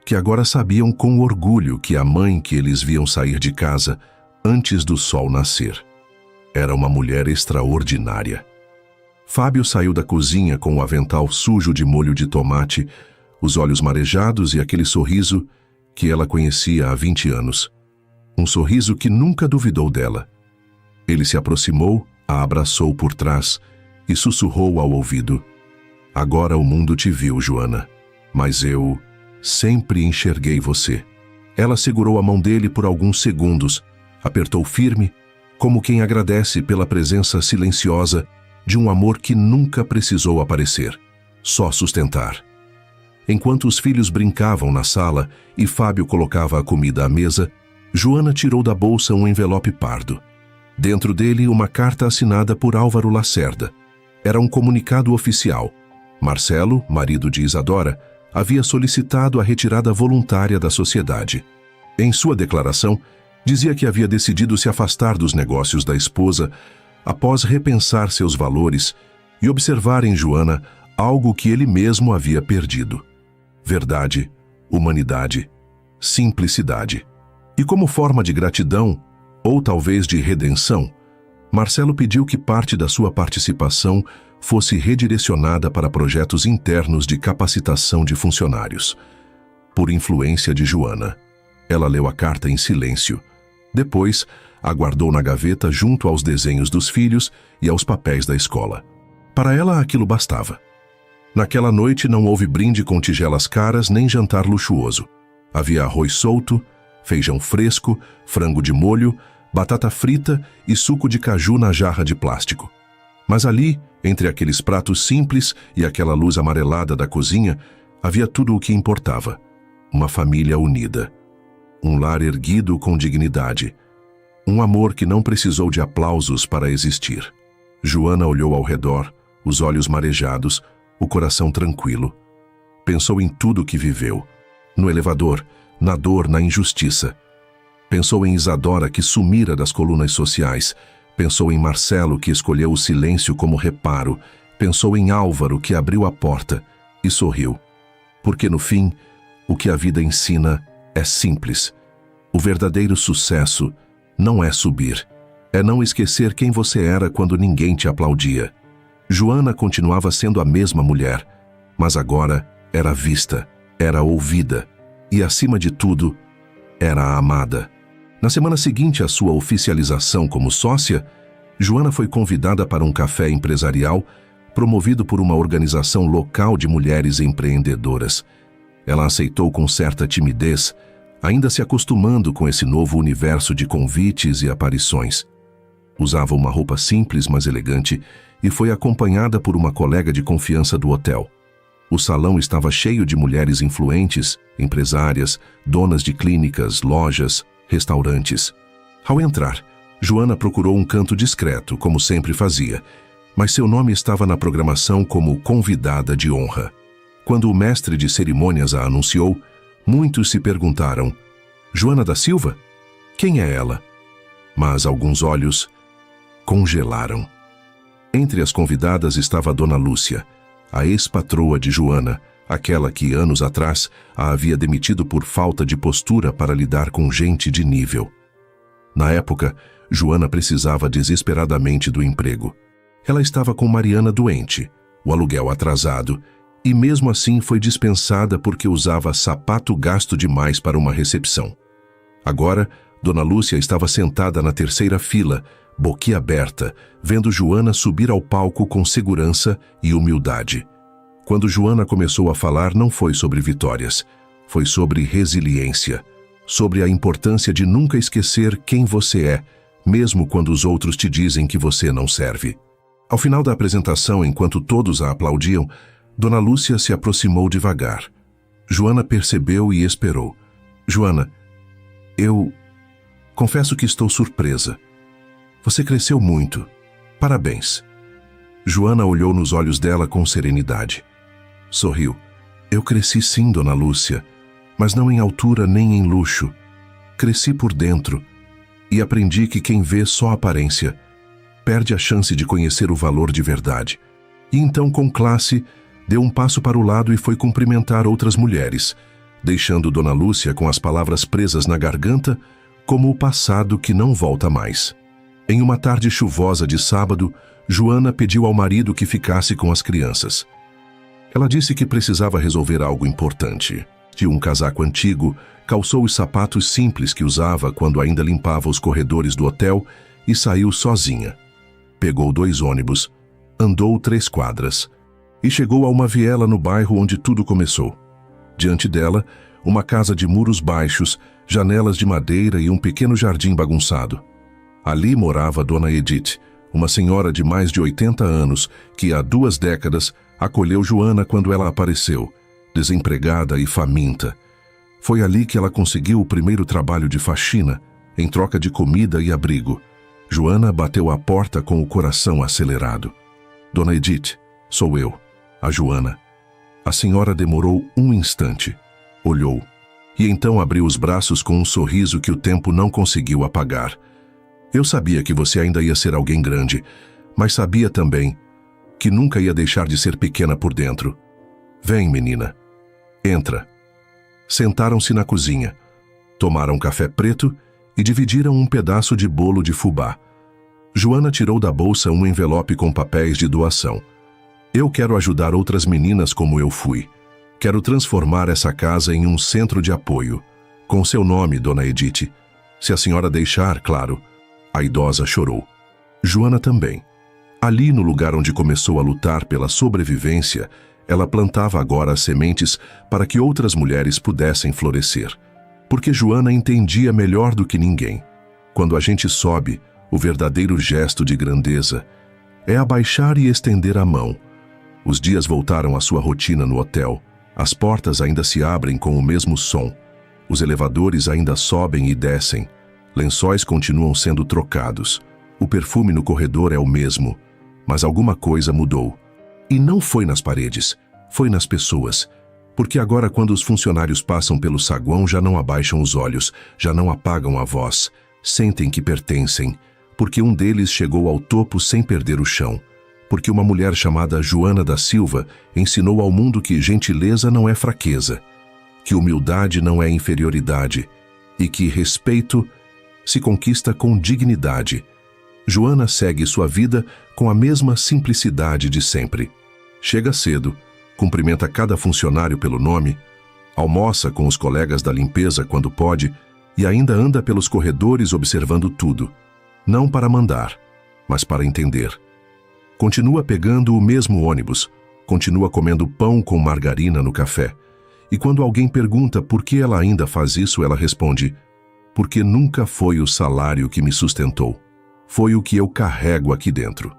que agora sabiam com orgulho que a mãe que eles viam sair de casa antes do sol nascer era uma mulher extraordinária. Fábio saiu da cozinha com o avental sujo de molho de tomate, os olhos marejados e aquele sorriso que ela conhecia há 20 anos. Um sorriso que nunca duvidou dela. Ele se aproximou, a abraçou por trás e sussurrou ao ouvido: "Agora o mundo te viu, Joana, mas eu sempre enxerguei você." Ela segurou a mão dele por alguns segundos, apertou firme, como quem agradece pela presença silenciosa de um amor que nunca precisou aparecer, só sustentar. Enquanto os filhos brincavam na sala e Fábio colocava a comida à mesa, Joana tirou da bolsa um envelope pardo. Dentro dele, uma carta assinada por Álvaro Lacerda. Era um comunicado oficial. Marcelo, marido de Isadora, havia solicitado a retirada voluntária da sociedade. Em sua declaração, dizia que havia decidido se afastar dos negócios da esposa após repensar seus valores e observar em Joana algo que ele mesmo havia perdido: verdade, humanidade, simplicidade. E como forma de gratidão, ou talvez de redenção, Marcelo pediu que parte da sua participação fosse redirecionada para projetos internos de capacitação de funcionários. Por influência de Joana, ela leu a carta em silêncio. Depois, a guardou na gaveta junto aos desenhos dos filhos e aos papéis da escola. Para ela, aquilo bastava. Naquela noite não houve brinde com tigelas caras nem jantar luxuoso. Havia arroz solto, feijão fresco, frango de molho, batata frita e suco de caju na jarra de plástico. Mas ali, entre aqueles pratos simples e aquela luz amarelada da cozinha, havia tudo o que importava: uma família unida, um lar erguido com dignidade, um amor que não precisou de aplausos para existir. Joana olhou ao redor, os olhos marejados, o coração tranquilo. Pensou em tudo o que viveu, no elevador, na dor, na injustiça. Pensou em Isadora, que sumira das colunas sociais. Pensou em Marcelo, que escolheu o silêncio como reparo. Pensou em Álvaro, que abriu a porta e sorriu. Porque no fim, o que a vida ensina é simples. O verdadeiro sucesso não é subir, é não esquecer quem você era quando ninguém te aplaudia. Joana continuava sendo a mesma mulher, mas agora era vista, era ouvida e, acima de tudo, era amada. Na semana seguinte à sua oficialização como sócia, Joana foi convidada para um café empresarial promovido por uma organização local de mulheres empreendedoras. Ela aceitou com certa timidez, ainda se acostumando com esse novo universo de convites e aparições. Usava uma roupa simples, mas elegante, e foi acompanhada por uma colega de confiança do hotel. O salão estava cheio de mulheres influentes, empresárias, donas de clínicas, lojas, restaurantes. Ao entrar, Joana procurou um canto discreto, como sempre fazia, mas seu nome estava na programação como convidada de honra. Quando o mestre de cerimônias a anunciou, muitos se perguntaram: Joana da Silva? Quem é ela? Mas alguns olhos congelaram. Entre as convidadas estava a Dona Lúcia, a ex-patroa de Joana, aquela que anos atrás a havia demitido por falta de postura para lidar com gente de nível. Na época, Joana precisava desesperadamente do emprego. Ela estava com Mariana doente, o aluguel atrasado, e mesmo assim foi dispensada porque usava sapato gasto demais para uma recepção. Agora, Dona Lúcia estava sentada na terceira fila, boquiaberta, vendo Joana subir ao palco com segurança e humildade. Quando Joana começou a falar, não foi sobre vitórias, foi sobre resiliência, sobre a importância de nunca esquecer quem você é, mesmo quando os outros te dizem que você não serve. Ao final da apresentação, enquanto todos a aplaudiam, Dona Lúcia se aproximou devagar. Joana percebeu e esperou. Joana, eu confesso que estou surpresa. Você cresceu muito. Parabéns. Joana olhou nos olhos dela com serenidade. Sorriu. Eu cresci sim, dona Lúcia, mas não em altura nem em luxo. Cresci por dentro e aprendi que quem vê só a aparência perde a chance de conhecer o valor de verdade. E então, com classe, deu um passo para o lado e foi cumprimentar outras mulheres, deixando dona Lúcia com as palavras presas na garganta, como o passado que não volta mais. Em uma tarde chuvosa de sábado, Joana pediu ao marido que ficasse com as crianças. Ela disse que precisava resolver algo importante. De um casaco antigo, calçou os sapatos simples que usava quando ainda limpava os corredores do hotel e saiu sozinha. Pegou 2 ônibus, andou 3 quadras e chegou a uma viela no bairro onde tudo começou. Diante dela, uma casa de muros baixos, janelas de madeira e um pequeno jardim bagunçado. Ali morava Dona Edith, uma senhora de mais de 80 anos que há 2 décadas acolheu Joana quando ela apareceu, desempregada e faminta. Foi ali que ela conseguiu o primeiro trabalho de faxina, em troca de comida e abrigo. Joana bateu à porta com o coração acelerado. Dona Edith, sou eu, a Joana. A senhora demorou um instante, olhou, e então abriu os braços com um sorriso que o tempo não conseguiu apagar. Eu sabia que você ainda ia ser alguém grande, mas sabia também que nunca ia deixar de ser pequena por dentro. Vem, menina. Entra. Sentaram-se na cozinha, tomaram café preto e dividiram um pedaço de bolo de fubá. Joana tirou da bolsa um envelope com papéis de doação. Eu quero ajudar outras meninas como eu fui. Quero transformar essa casa em um centro de apoio. Com seu nome, Dona Edith. Se a senhora deixar, claro. A idosa chorou. Joana também. Ali, no lugar onde começou a lutar pela sobrevivência, ela plantava agora as sementes para que outras mulheres pudessem florescer. Porque Joana entendia melhor do que ninguém. Quando a gente sobe, o verdadeiro gesto de grandeza é abaixar e estender a mão. Os dias voltaram à sua rotina no hotel. As portas ainda se abrem com o mesmo som. Os elevadores ainda sobem e descem. Lençóis continuam sendo trocados. O perfume no corredor é o mesmo. Mas alguma coisa mudou. E não foi nas paredes, foi nas pessoas. Porque agora, quando os funcionários passam pelo saguão, já não abaixam os olhos, já não apagam a voz. Sentem que pertencem. Porque um deles chegou ao topo sem perder o chão. Porque uma mulher chamada Joana da Silva ensinou ao mundo que gentileza não é fraqueza, que humildade não é inferioridade e que respeito se conquista com dignidade. Joana segue sua vida com a mesma simplicidade de sempre. Chega cedo, cumprimenta cada funcionário pelo nome, almoça com os colegas da limpeza quando pode e ainda anda pelos corredores observando tudo, não para mandar, mas para entender. Continua pegando o mesmo ônibus, continua comendo pão com margarina no café. E quando alguém pergunta por que ela ainda faz isso, ela responde: porque nunca foi o salário que me sustentou. Foi o que eu carrego aqui dentro.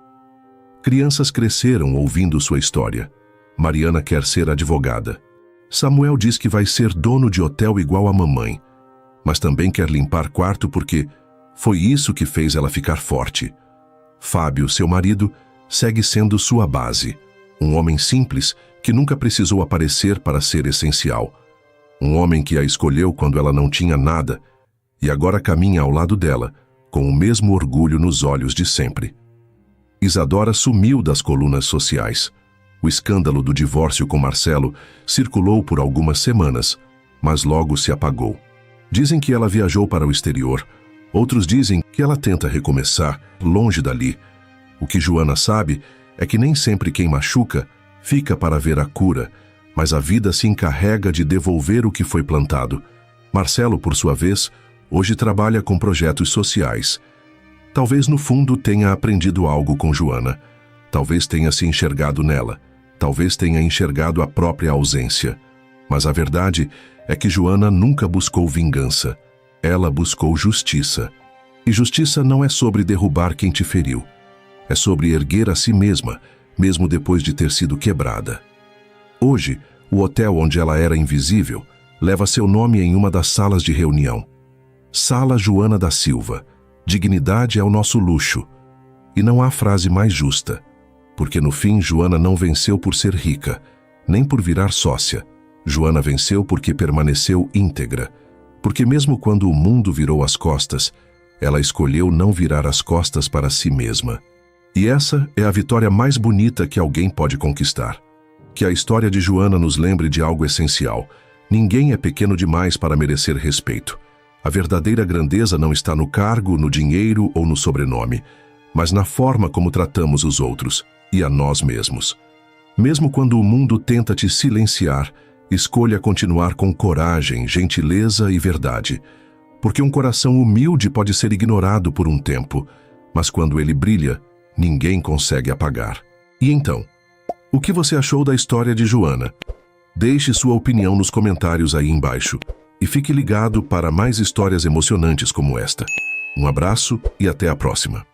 Crianças cresceram ouvindo sua história. Mariana quer ser advogada. Samuel diz que vai ser dono de hotel igual a mamãe, mas também quer limpar quarto porque foi isso que fez ela ficar forte. Fábio, seu marido, segue sendo sua base. Um homem simples que nunca precisou aparecer para ser essencial. Um homem que a escolheu quando ela não tinha nada e agora caminha ao lado dela, com o mesmo orgulho nos olhos de sempre. Isadora sumiu das colunas sociais. O escândalo do divórcio com Marcelo circulou por algumas semanas, mas logo se apagou. Dizem que ela viajou para o exterior. Outros dizem que ela tenta recomeçar, longe dali. O que Joana sabe é que nem sempre quem machuca fica para ver a cura, mas a vida se encarrega de devolver o que foi plantado. Marcelo, por sua vez, hoje trabalha com projetos sociais. Talvez no fundo tenha aprendido algo com Joana. Talvez tenha se enxergado nela. Talvez tenha enxergado a própria ausência. Mas a verdade é que Joana nunca buscou vingança. Ela buscou justiça. E justiça não é sobre derrubar quem te feriu. É sobre erguer a si mesma, mesmo depois de ter sido quebrada. Hoje, o hotel onde ela era invisível leva seu nome em uma das salas de reunião. Sala Joana da Silva. Dignidade é o nosso luxo. E não há frase mais justa. Porque no fim, Joana não venceu por ser rica. nem por virar sócia. Joana venceu porque permaneceu íntegra. Porque mesmo quando o mundo virou as costas, ela escolheu não virar as costas para si mesma. E essa é a vitória mais bonita que alguém pode conquistar. Que a história de Joana nos lembre de algo essencial. Ninguém é pequeno demais para merecer respeito. A verdadeira grandeza não está no cargo, no dinheiro ou no sobrenome, mas na forma como tratamos os outros e a nós mesmos. Mesmo quando o mundo tenta te silenciar, escolha continuar com coragem, gentileza e verdade. Porque um coração humilde pode ser ignorado por um tempo, mas quando ele brilha, ninguém consegue apagar. E então, o que você achou da história de Joana? Deixe sua opinião nos comentários aí embaixo e fique ligado para mais histórias emocionantes como esta. Um abraço e até a próxima.